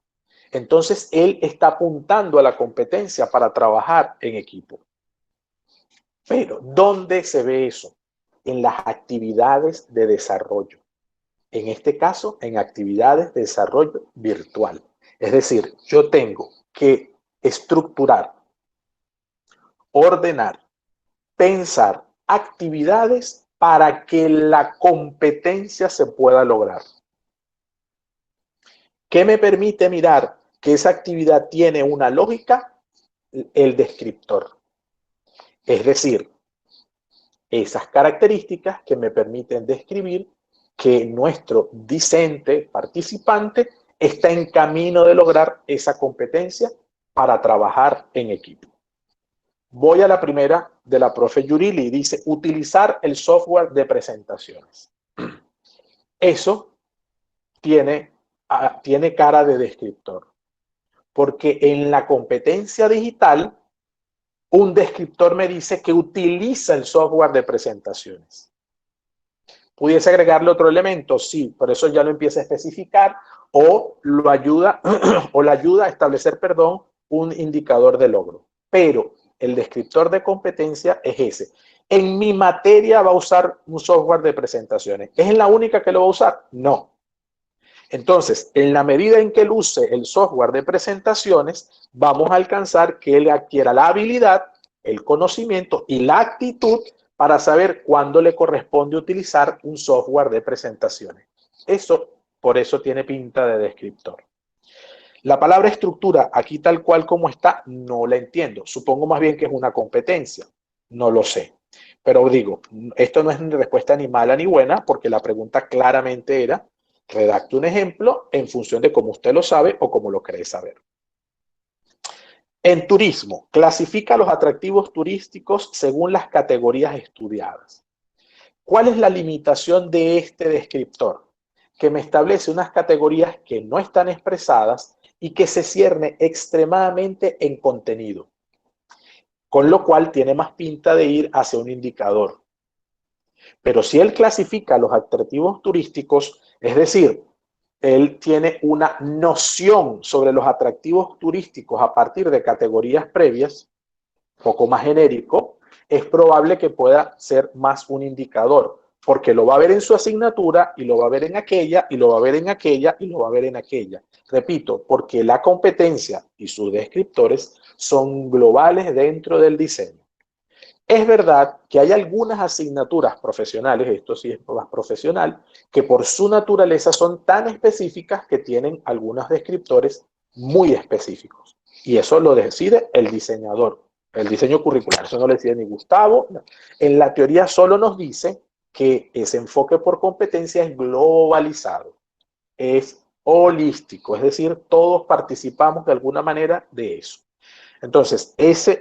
entonces él está apuntando a la competencia para trabajar en equipo. Pero, ¿dónde se ve eso? En las actividades de desarrollo. En este caso, en actividades de desarrollo virtual. Es decir, yo tengo que estructurar, ordenar, pensar actividades para que la competencia se pueda lograr. ¿Qué me permite mirar que esa actividad tiene una lógica? El descriptor. Es decir, esas características que me permiten describir que nuestro discente, participante, está en camino de lograr esa competencia para trabajar en equipo. Voy a la primera de la profe Yurili, dice utilizar el software de presentaciones. Eso tiene cara de descriptor, porque en la competencia digital, un descriptor me dice que utiliza el software de presentaciones. ¿Pudiese agregarle otro elemento? Sí, por eso ya lo empieza a especificar o lo ayuda o la ayuda a establecer, un indicador de logro. Pero el descriptor de competencia es ese. En mi materia va a usar un software de presentaciones. ¿Es la única que lo va a usar? No. Entonces, en la medida en que él use el software de presentaciones, vamos a alcanzar que él adquiera la habilidad, el conocimiento y la actitud para saber cuándo le corresponde utilizar un software de presentaciones. Eso, por eso tiene pinta de descriptor. La palabra estructura, aquí tal cual como está, no la entiendo. Supongo más bien que es una competencia. No lo sé. Pero digo, esto no es ni respuesta ni mala ni buena, porque la pregunta claramente era, redacte un ejemplo en función de cómo usted lo sabe o cómo lo cree saber. En turismo, clasifica los atractivos turísticos según las categorías estudiadas. ¿Cuál es la limitación de este descriptor? Que me establece unas categorías que no están expresadas y que se cierne extremadamente en contenido, con lo cual tiene más pinta de ir hacia un indicador. Pero si él clasifica los atractivos turísticos, es decir, él tiene una noción sobre los atractivos turísticos a partir de categorías previas, poco más genérico, es probable que pueda ser más un indicador, porque lo va a ver en su asignatura y lo va a ver en aquella y lo va a ver en aquella y lo va a ver en aquella. Repito, porque la competencia y sus descriptores son globales dentro del diseño. Es verdad que hay algunas asignaturas profesionales, esto sí es más profesional, que por su naturaleza son tan específicas que tienen algunos descriptores muy específicos. Y eso lo decide el diseñador, el diseño curricular. Eso no lo decide ni Gustavo. No. En la teoría solo nos dice que ese enfoque por competencia es globalizado, es holístico, es decir, todos participamos de alguna manera de eso. Entonces,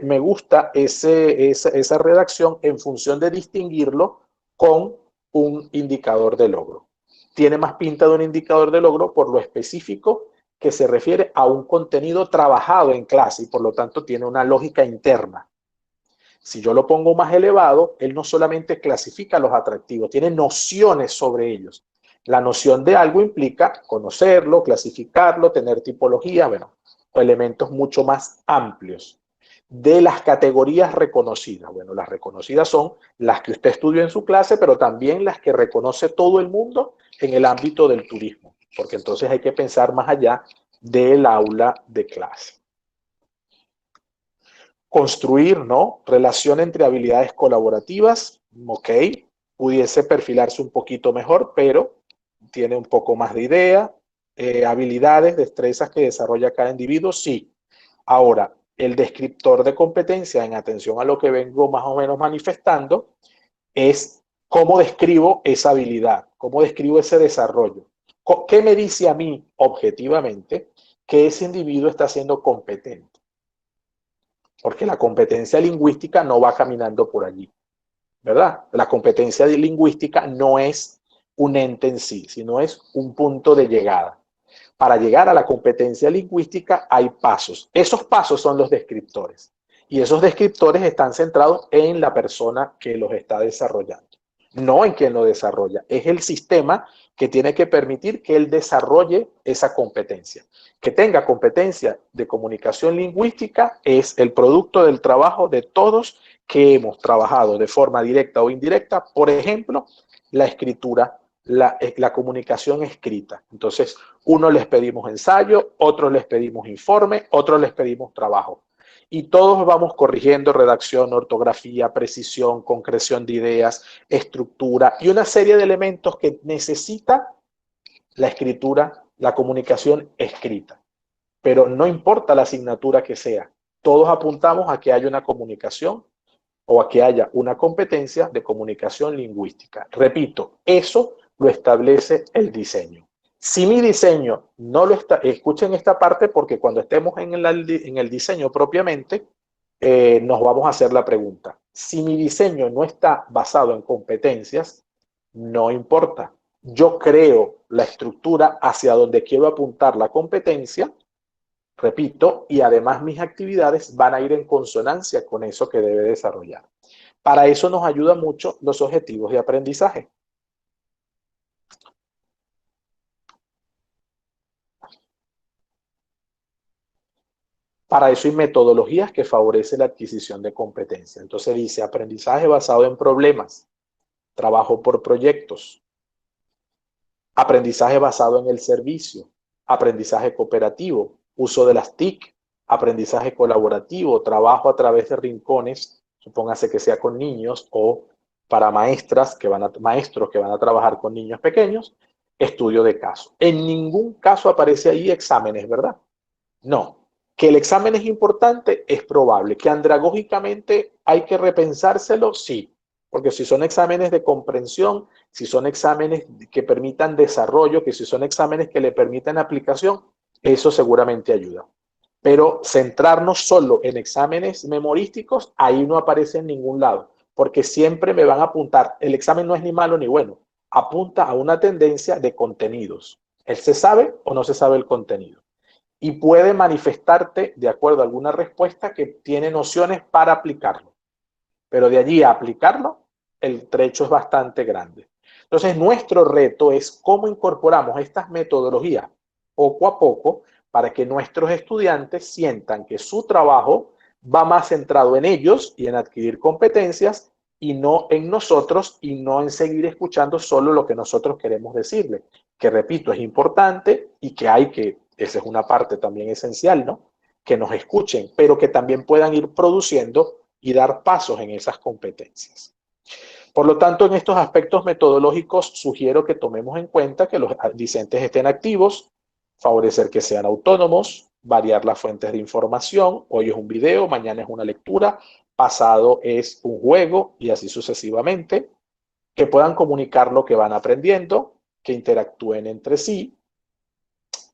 me gusta esa redacción en función de distinguirlo con un indicador de logro. Tiene más pinta de un indicador de logro por lo específico que se refiere a un contenido trabajado en clase y por lo tanto tiene una lógica interna. Si yo lo pongo más elevado, él no solamente clasifica los atractivos, tiene nociones sobre ellos. La noción de algo implica conocerlo, clasificarlo, tener tipología, bueno, elementos mucho más amplios. De las categorías reconocidas. Bueno, las reconocidas son las que usted estudió en su clase, pero también las que reconoce todo el mundo en el ámbito del turismo, porque entonces hay que pensar más allá del aula de clase. Construir, ¿no? Relación entre habilidades colaborativas, ok, pudiese perfilarse un poquito mejor, pero tiene un poco más de idea. Habilidades, destrezas que desarrolla cada individuo, sí. Ahora, el descriptor de competencia, en atención a lo que vengo más o menos manifestando, es cómo describo esa habilidad, cómo describo ese desarrollo. ¿Qué me dice a mí objetivamente que ese individuo está siendo competente? Porque la competencia lingüística no va caminando por allí, ¿verdad? La competencia lingüística no es un ente en sí, sino es un punto de llegada. Para llegar a la competencia lingüística hay pasos. Esos pasos son los descriptores. Y esos descriptores están centrados en la persona que los está desarrollando. No en quien lo desarrolla. Es el sistema que tiene que permitir que él desarrolle esa competencia. Que tenga competencia de comunicación lingüística es el producto del trabajo de todos que hemos trabajado de forma directa o indirecta. Por ejemplo, la escritura, la comunicación escrita. Entonces, unos les pedimos ensayo, otros les pedimos informe, otros les pedimos trabajo. Y todos vamos corrigiendo redacción, ortografía, precisión, concreción de ideas, estructura y una serie de elementos que necesita la escritura, la comunicación escrita. Pero no importa la asignatura que sea, todos apuntamos a que haya una comunicación o a que haya una competencia de comunicación lingüística. Repito, eso lo establece el diseño. Si mi diseño no lo está, escuchen esta parte porque cuando estemos en el diseño propiamente, nos vamos a hacer la pregunta. Si mi diseño no está basado en competencias, no importa. Yo creo la estructura hacia donde quiero apuntar la competencia, repito, y además mis actividades van a ir en consonancia con eso que debe desarrollar. Para eso nos ayudan mucho los objetivos de aprendizaje. Para eso hay metodologías que favorecen la adquisición de competencia. Entonces dice aprendizaje basado en problemas, trabajo por proyectos, aprendizaje basado en el servicio, aprendizaje cooperativo, uso de las TIC, aprendizaje colaborativo, trabajo a través de rincones, supóngase que sea con niños o para maestros que van a trabajar con niños pequeños, estudio de caso. En ningún caso aparece ahí exámenes, ¿verdad? No. Que el examen es importante, es probable. Que andragógicamente hay que repensárselo, sí. Porque si son exámenes de comprensión, si son exámenes que permitan desarrollo, que si son exámenes que le permitan aplicación, eso seguramente ayuda. Pero centrarnos solo en exámenes memorísticos, ahí no aparece en ningún lado. Porque siempre me van a apuntar, el examen no es ni malo ni bueno, apunta a una tendencia de contenidos. ¿Él se sabe o no se sabe el contenido? Y puede manifestarte de acuerdo a alguna respuesta que tiene nociones para aplicarlo. Pero de allí a aplicarlo, el trecho es bastante grande. Entonces, nuestro reto es cómo incorporamos estas metodologías poco a poco para que nuestros estudiantes sientan que su trabajo va más centrado en ellos y en adquirir competencias y no en nosotros y no en seguir escuchando solo lo que nosotros queremos decirles. Que repito, es importante y que hay que, esa es una parte también esencial, ¿no? Que nos escuchen, pero que también puedan ir produciendo y dar pasos en esas competencias. Por lo tanto, en estos aspectos metodológicos sugiero que tomemos en cuenta que los discentes estén activos, favorecer que sean autónomos, variar las fuentes de información, hoy es un video, mañana es una lectura, pasado es un juego y así sucesivamente, que puedan comunicar lo que van aprendiendo, que interactúen entre sí,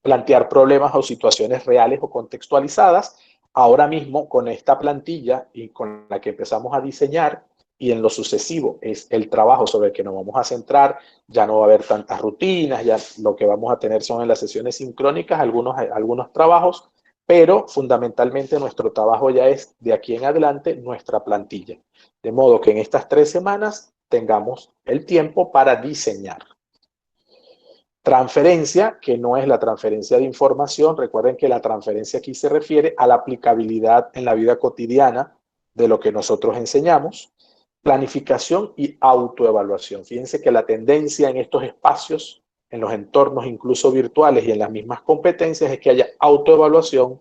plantear problemas o situaciones reales o contextualizadas. Ahora mismo con esta plantilla y con la que empezamos a diseñar y en lo sucesivo es el trabajo sobre el que nos vamos a centrar, ya no va a haber tantas rutinas, ya lo que vamos a tener son en las sesiones sincrónicas algunos trabajos, pero fundamentalmente nuestro trabajo ya es de aquí en adelante nuestra plantilla. De modo que en estas 3 semanas tengamos el tiempo para diseñar. Transferencia, que no es la transferencia de información. Recuerden que la transferencia aquí se refiere a la aplicabilidad en la vida cotidiana de lo que nosotros enseñamos. Planificación y autoevaluación. Fíjense que la tendencia en estos espacios, en los entornos incluso virtuales y en las mismas competencias es que haya autoevaluación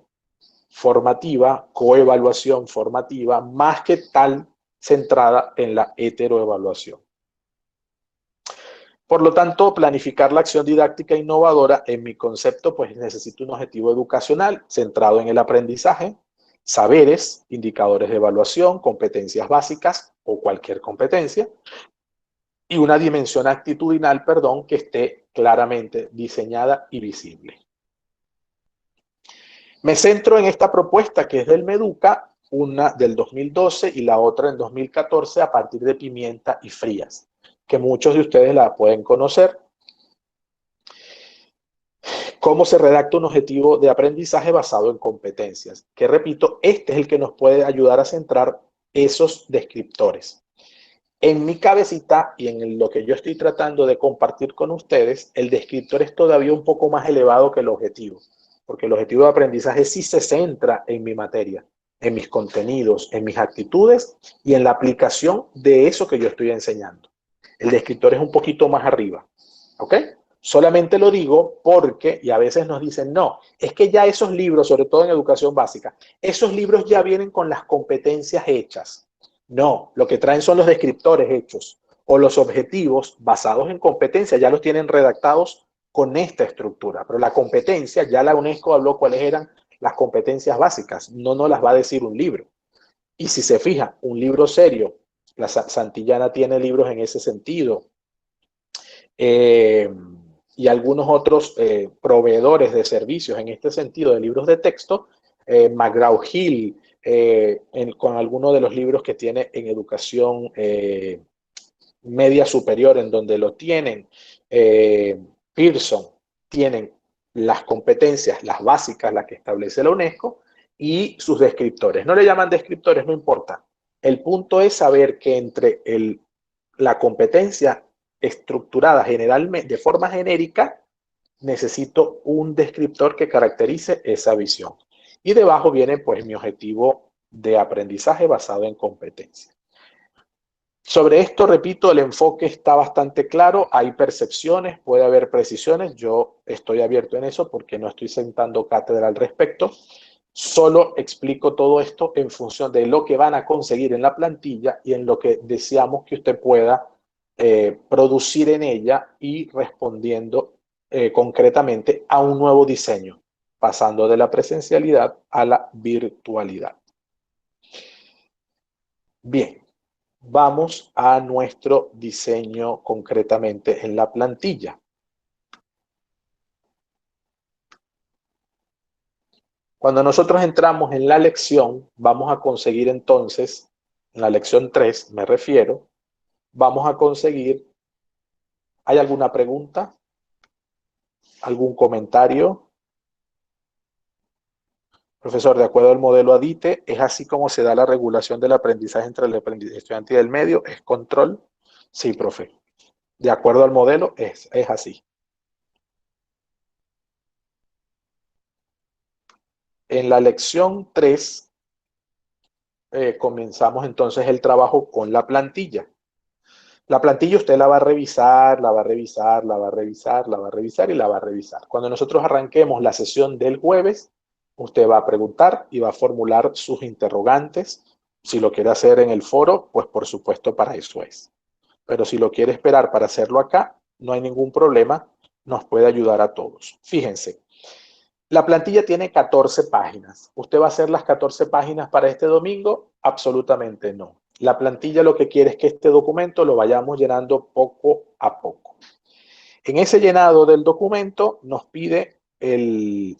formativa, coevaluación formativa, más que tal centrada en la heteroevaluación. Por lo tanto, planificar la acción didáctica innovadora, en mi concepto, pues necesito un objetivo educacional centrado en el aprendizaje, saberes, indicadores de evaluación, competencias básicas o cualquier competencia, y una dimensión actitudinal, que esté claramente diseñada y visible. Me centro en esta propuesta que es del Meduca, una del 2012 y la otra en 2014 a partir de Pimienta y Frías, que muchos de ustedes la pueden conocer. ¿Cómo se redacta un objetivo de aprendizaje basado en competencias? Que repito, este es el que nos puede ayudar a centrar esos descriptores. En mi cabecita y en lo que yo estoy tratando de compartir con ustedes, el descriptor es todavía un poco más elevado que el objetivo, porque el objetivo de aprendizaje sí se centra en mi materia, en mis contenidos, en mis actitudes y en la aplicación de eso que yo estoy enseñando. El descriptor es un poquito más arriba, ¿ok? Solamente lo digo porque, y a veces nos dicen, no, es que ya esos libros, sobre todo en educación básica, esos libros ya vienen con las competencias hechas. No, lo que traen son los descriptores hechos o los objetivos basados en competencias, ya los tienen redactados con esta estructura. Pero la competencia, ya la UNESCO habló cuáles eran las competencias básicas, no nos las va a decir un libro. Y si se fija, un libro serio, la Santillana tiene libros en ese sentido, y algunos otros proveedores de servicios en este sentido de libros de texto, McGraw-Hill, con algunos de los libros que tiene en educación media superior, en donde lo tienen, Pearson, tienen las competencias, las básicas, las que establece la UNESCO, y sus descriptores. No le llaman descriptores, no importa. El punto es saber que entre la competencia estructurada generalmente de forma genérica, necesito un descriptor que caracterice esa visión. Y debajo viene pues mi objetivo de aprendizaje basado en competencia. Sobre esto, repito, el enfoque está bastante claro, hay percepciones, puede haber precisiones, yo estoy abierto en eso porque no estoy sentando cátedra al respecto, solo explico todo esto en función de lo que van a conseguir en la plantilla y en lo que deseamos que usted pueda producir en ella y respondiendo concretamente a un nuevo diseño, pasando de la presencialidad a la virtualidad. Bien. Vamos a nuestro diseño concretamente en la plantilla. Cuando nosotros entramos en la lección, vamos a conseguir entonces, en la lección 3 me refiero, vamos a conseguir, ¿hay alguna pregunta? ¿Algún comentario? Profesor, de acuerdo al modelo ADITE, ¿es así como se da la regulación del aprendizaje entre el estudiante y el medio? ¿Es control? Sí, profe. De acuerdo al modelo, es así. En la lección 3 comenzamos entonces el trabajo con la plantilla. La plantilla usted la va a revisar, la va a revisar, la va a revisar, la va a revisar y la va a revisar. Cuando nosotros arranquemos la sesión del jueves, usted va a preguntar y va a formular sus interrogantes. Si lo quiere hacer en el foro, pues por supuesto para eso es. Pero si lo quiere esperar para hacerlo acá, no hay ningún problema, nos puede ayudar a todos. Fíjense. La plantilla tiene 14 páginas. ¿Usted va a hacer las 14 páginas para este domingo? Absolutamente no. La plantilla lo que quiere es que este documento lo vayamos llenando poco a poco. En ese llenado del documento nos pide el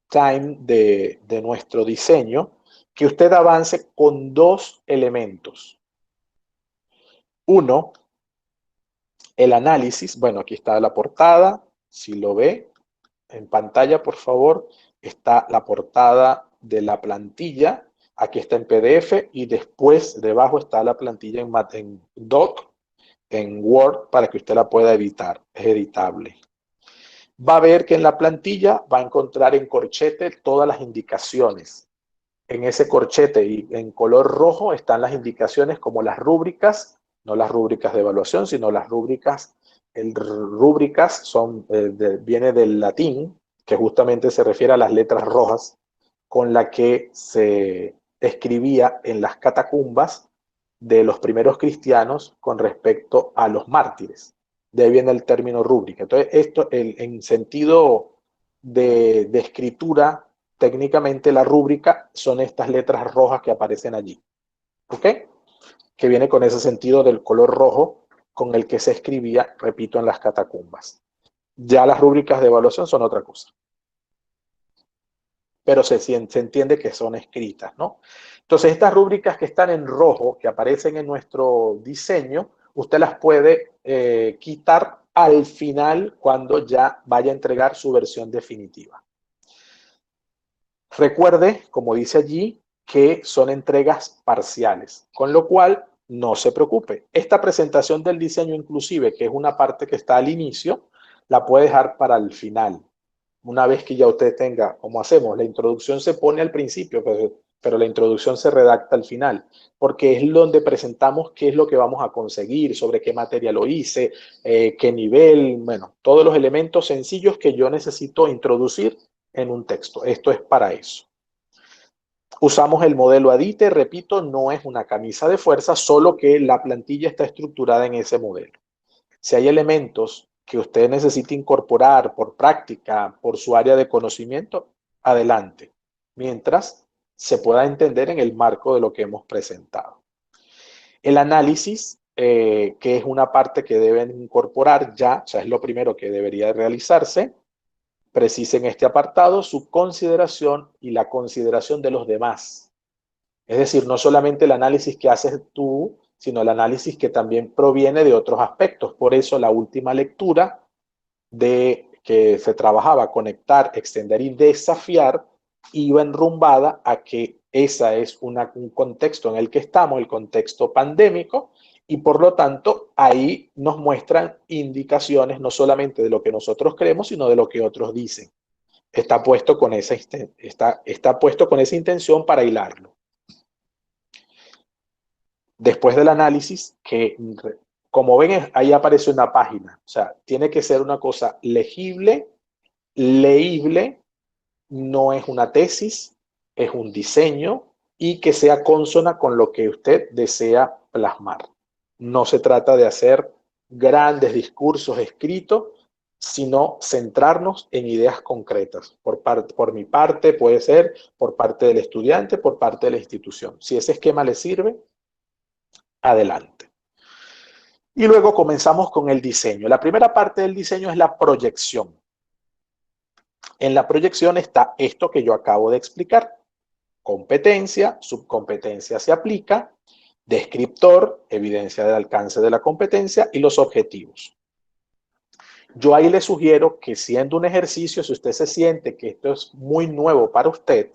time de nuestro diseño, que usted avance con 2 elementos. Uno, el análisis. Bueno, aquí está la portada, si lo ve. En pantalla, por favor, está la portada de la plantilla. Aquí está en PDF y después debajo está la plantilla en Doc, en Word, para que usted la pueda editar. Es editable. Va a ver que en la plantilla va a encontrar en corchete todas las indicaciones. En ese corchete y en color rojo están las indicaciones como las rúbricas, no las rúbricas de evaluación, sino las rúbricas. Rúbricas viene del latín, que justamente se refiere a las letras rojas con la que se escribía en las catacumbas de los primeros cristianos con respecto a los mártires. De ahí viene el término rúbrica. Entonces, esto en sentido de escritura, técnicamente la rúbrica son estas letras rojas que aparecen allí. ¿Ok? Que viene con ese sentido del color rojo con el que se escribía, repito, en las catacumbas. Ya las rúbricas de evaluación son otra cosa. Pero se entiende que son escritas, ¿no? Entonces, estas rúbricas que están en rojo, que aparecen en nuestro diseño, usted las puede quitar al final cuando ya vaya a entregar su versión definitiva. Recuerde, como dice allí, que son entregas parciales, con lo cual no se preocupe. Esta presentación del diseño inclusive, que es una parte que está al inicio, la puede dejar para el final. Una vez que ya usted tenga, como hacemos, la introducción se pone al principio, pero la introducción se redacta al final, porque es donde presentamos qué es lo que vamos a conseguir, sobre qué materia lo hice, qué nivel, bueno, todos los elementos sencillos que yo necesito introducir en un texto. Esto es para eso. Usamos el modelo ADITE, repito, no es una camisa de fuerza, solo que la plantilla está estructurada en ese modelo. Si hay elementos que usted necesite incorporar por práctica, por su área de conocimiento, adelante, mientras se pueda entender en el marco de lo que hemos presentado. El análisis, que es una parte que deben incorporar ya, o sea, es lo primero que debería realizarse. Precise en este apartado su consideración y la consideración de los demás. Es decir, no solamente el análisis que haces tú, sino el análisis que también proviene de otros aspectos. Por eso la última lectura de que se trabajaba conectar, extender y desafiar iba enrumbada a que ese es un contexto en el que estamos, el contexto pandémico, y por lo tanto ahí nos muestran indicaciones no solamente de lo que nosotros creemos, sino de lo que otros dicen. Está puesto con esa intención para hilarlo. Después del análisis, que como ven, ahí aparece una página. O sea, tiene que ser una cosa legible, leíble, no es una tesis, es un diseño y que sea consona con lo que usted desea plasmar. No se trata de hacer grandes discursos escritos, sino centrarnos en ideas concretas. Por mi parte puede ser por parte del estudiante, por parte de la institución. Si ese esquema le sirve, adelante. Y luego comenzamos con el diseño. La primera parte del diseño es la proyección. En la proyección está esto que yo acabo de explicar. Competencia, subcompetencia se aplica, descriptor, evidencia del alcance de la competencia y los objetivos. Yo ahí le sugiero que siendo un ejercicio, si usted se siente que esto es muy nuevo para usted,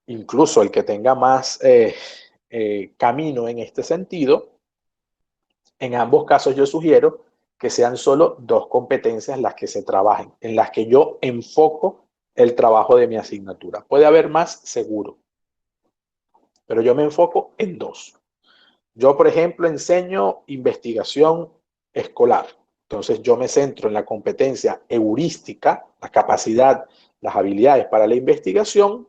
incluso el que tenga más camino en este sentido, en ambos casos yo sugiero que sean solo 2 competencias las que se trabajen, en las que yo enfoco el trabajo de mi asignatura. Puede haber más, seguro, pero yo me enfoco en 2. Yo, por ejemplo, enseño investigación escolar. Entonces yo me centro en la competencia heurística, la capacidad, las habilidades para la investigación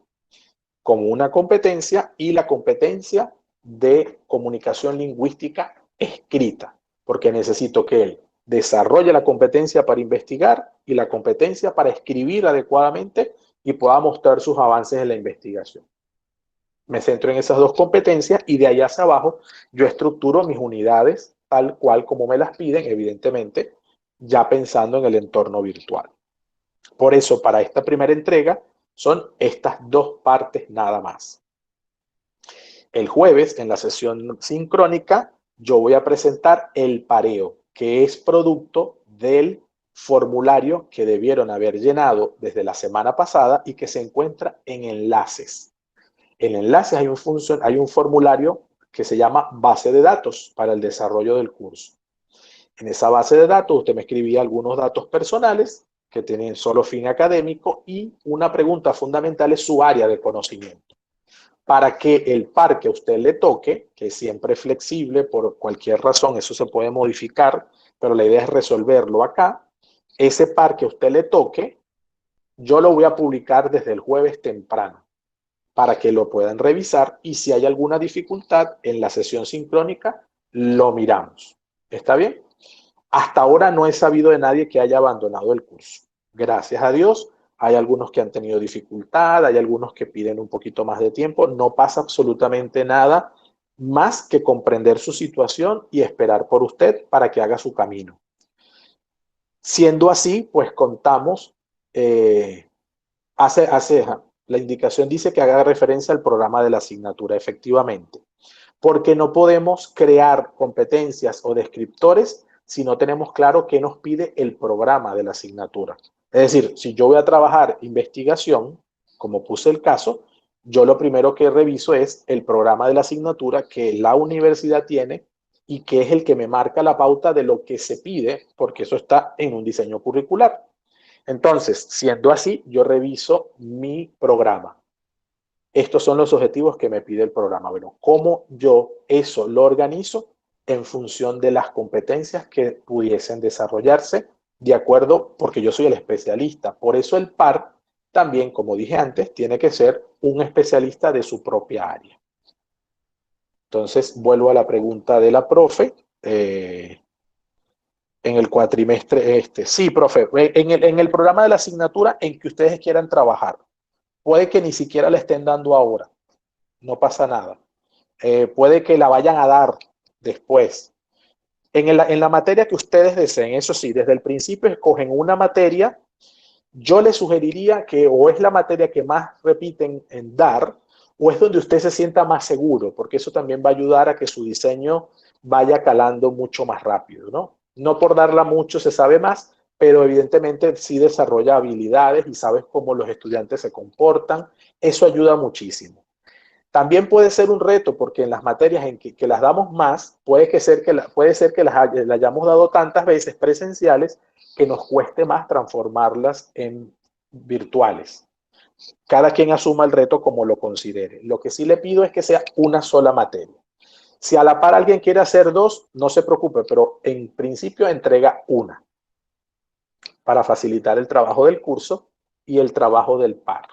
como una competencia, y la competencia de comunicación lingüística escrita, porque necesito que él desarrolle la competencia para investigar y la competencia para escribir adecuadamente y pueda mostrar sus avances en la investigación. Me centro en esas 2 competencias y de allá hacia abajo yo estructuro mis unidades tal cual como me las piden, evidentemente, ya pensando en el entorno virtual. Por eso, para esta primera entrega, son estas 2 partes nada más. El jueves, en la sesión sincrónica, yo voy a presentar el pareo, que es producto del formulario que debieron haber llenado desde la semana pasada y que se encuentra en enlaces. En enlaces hay un formulario que se llama base de datos para el desarrollo del curso. En esa base de datos usted me escribía algunos datos personales que tienen solo fin académico y una pregunta fundamental es su área de conocimiento. Para que el par que a usted le toque, que siempre es flexible por cualquier razón, eso se puede modificar, pero la idea es resolverlo acá, ese par que a usted le toque, yo lo voy a publicar desde el jueves temprano para que lo puedan revisar y si hay alguna dificultad en la sesión sincrónica, lo miramos. ¿Está bien? Hasta ahora no he sabido de nadie que haya abandonado el curso. Gracias a Dios, hay algunos que han tenido dificultad, hay algunos que piden un poquito más de tiempo. No pasa absolutamente nada más que comprender su situación y esperar por usted para que haga su camino. Siendo así, pues contamos, la indicación dice que haga referencia al programa de la asignatura, efectivamente, porque no podemos crear competencias o descriptores si no tenemos claro qué nos pide el programa de la asignatura. Es decir, si yo voy a trabajar investigación, como puse el caso, yo lo primero que reviso es el programa de la asignatura que la universidad tiene y que es el que me marca la pauta de lo que se pide, porque eso está en un diseño curricular. Entonces, siendo así, yo reviso mi programa. Estos son los objetivos que me pide el programa. Bueno, ¿cómo yo eso lo organizo? En función de las competencias que pudiesen desarrollarse de acuerdo, porque yo soy el especialista. Por eso el par también, como dije antes, tiene que ser un especialista de su propia área. Entonces, vuelvo a la pregunta de la profe. En el cuatrimestre sí, profe, en el programa de la asignatura en que ustedes quieran trabajar. Puede que ni siquiera le estén dando ahora, no pasa nada. Puede que la vayan a dar después. En la materia que ustedes deseen, eso sí, desde el principio escogen una materia. Yo les sugeriría que o es la materia que más repiten en dar, o es donde usted se sienta más seguro, porque eso también va a ayudar a que su diseño vaya calando mucho más rápido, ¿no? No por darla mucho se sabe más, pero evidentemente sí desarrolla habilidades y sabes cómo los estudiantes se comportan. Eso ayuda muchísimo. También puede ser un reto porque en las materias en que las damos más, puede ser que las hayamos dado tantas veces presenciales que nos cueste más transformarlas en virtuales. Cada quien asuma el reto como lo considere. Lo que sí le pido es que sea una sola materia. Si a la par alguien quiere hacer dos, no se preocupe, pero en principio entrega una para facilitar el trabajo del curso y el trabajo del par.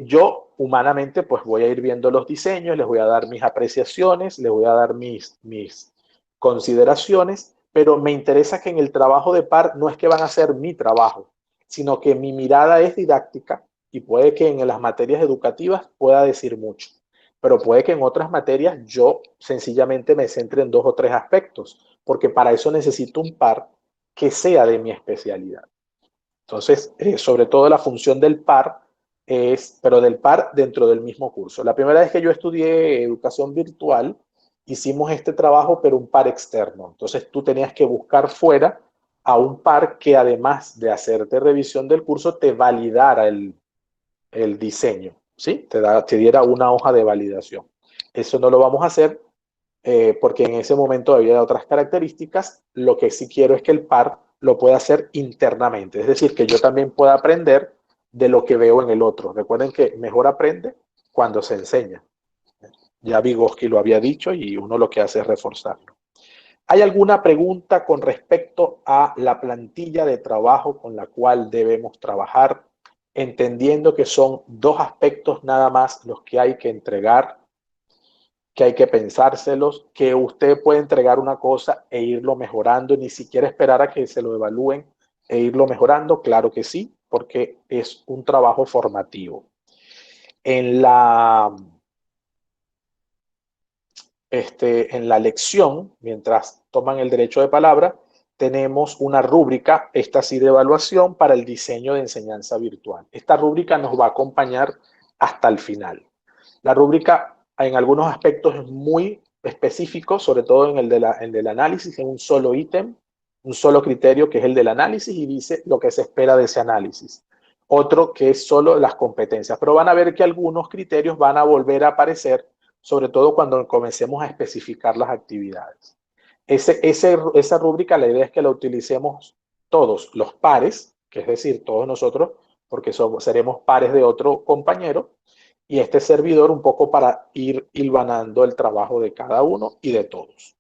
Yo humanamente pues voy a ir viendo los diseños, les voy a dar mis apreciaciones, les voy a dar mis consideraciones, pero me interesa que en el trabajo de par no es que van a hacer mi trabajo, sino que mi mirada es didáctica y puede que en las materias educativas pueda decir mucho, pero puede que en otras materias yo sencillamente me centre en dos o tres aspectos, porque para eso necesito un par que sea de mi especialidad. Entonces, sobre todo la función del par pero del par dentro del mismo curso. La primera vez que yo estudié educación virtual, hicimos este trabajo, pero un par externo. Entonces, tú tenías que buscar fuera a un par que además de hacerte revisión del curso, te validara el diseño, ¿sí? Te diera una hoja de validación. Eso no lo vamos a hacer porque en ese momento había otras características. Lo que sí quiero es que el par lo pueda hacer internamente, es decir, que yo también pueda aprender de lo que veo en el otro. Recuerden que mejor aprende cuando se enseña. Ya Vygotsky lo había dicho y uno lo que hace es reforzarlo. ¿Hay alguna pregunta con respecto a la plantilla de trabajo con la cual debemos trabajar? Entendiendo que son dos aspectos nada más los que hay que entregar, que hay que pensárselos, que usted puede entregar una cosa e irlo mejorando, ni siquiera esperar a que se lo evalúen e irlo mejorando, claro que sí, porque es un trabajo formativo. En la lección, mientras toman el derecho de palabra, tenemos una rúbrica, esta sí de evaluación, para el diseño de enseñanza virtual. Esta rúbrica nos va a acompañar hasta el final. La rúbrica en algunos aspectos es muy específico, sobre todo en el del análisis, en un solo ítem, un solo criterio que es el del análisis y dice lo que se espera de ese análisis. Otro que es solo las competencias, pero van a ver que algunos criterios van a volver a aparecer, sobre todo cuando comencemos a especificar las actividades. Esa rúbrica, la idea es que la utilicemos todos los pares, que es decir, todos nosotros, porque seremos pares de otro compañero, y este servidor un poco para ir hilvanando el trabajo de cada uno y de todos.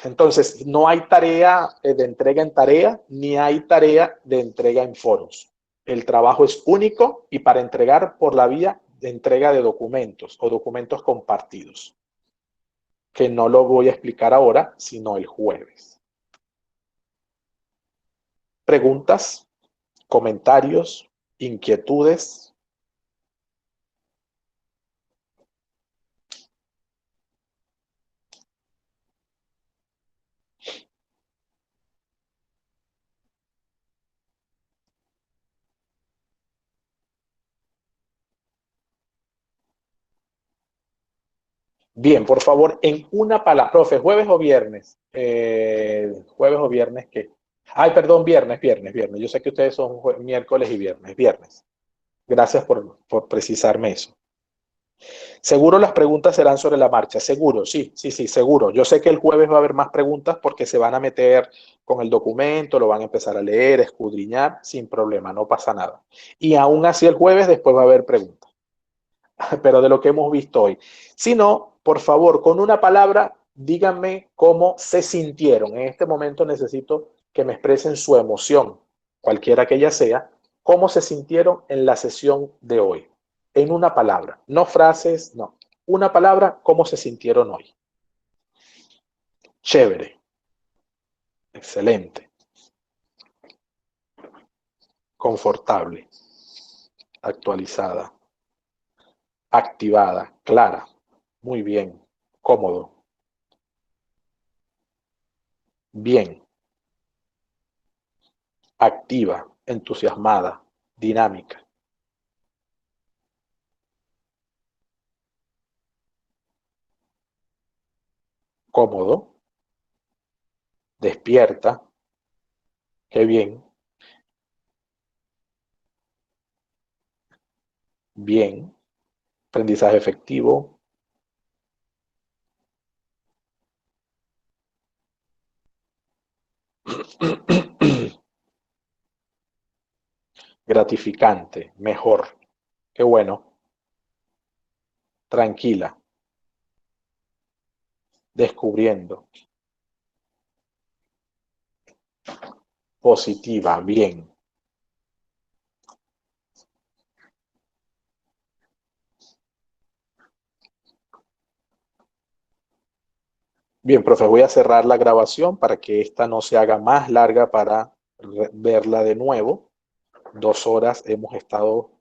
Entonces, no hay tarea de entrega en tarea, ni hay tarea de entrega en foros. El trabajo es único y para entregar por la vía de entrega de documentos o documentos compartidos, que no lo voy a explicar ahora, sino el jueves. ¿Preguntas? ¿Comentarios? ¿Inquietudes? Bien, por favor, en una palabra. Profe, ¿jueves o viernes? ¿Jueves o viernes qué? Ay, perdón, viernes. Yo sé que ustedes son miércoles y viernes. Gracias por precisarme eso. Seguro las preguntas serán sobre la marcha, seguro, sí, seguro. Yo sé que el jueves va a haber más preguntas porque se van a meter con el documento, lo van a empezar a leer, escudriñar, sin problema, no pasa nada. Y aún así el jueves después va a haber preguntas, pero de lo que hemos visto hoy. Si no, por favor, con una palabra, díganme cómo se sintieron. En este momento necesito que me expresen su emoción, cualquiera que ella sea, cómo se sintieron en la sesión de hoy. En una palabra, no frases, no. Una palabra, cómo se sintieron hoy. Chévere. Excelente. Confortable. Actualizada. Activada. Clara. Muy bien. Cómodo. Bien. Activa. Entusiasmada. Dinámica. Cómodo. Despierta. Qué bien. Bien. Aprendizaje efectivo. gratificante, mejor. Qué bueno. Tranquila. Descubriendo. Positiva, bien. Bien, profe, voy a cerrar la grabación para que esta no se haga más larga para verla de nuevo. 2 horas hemos estado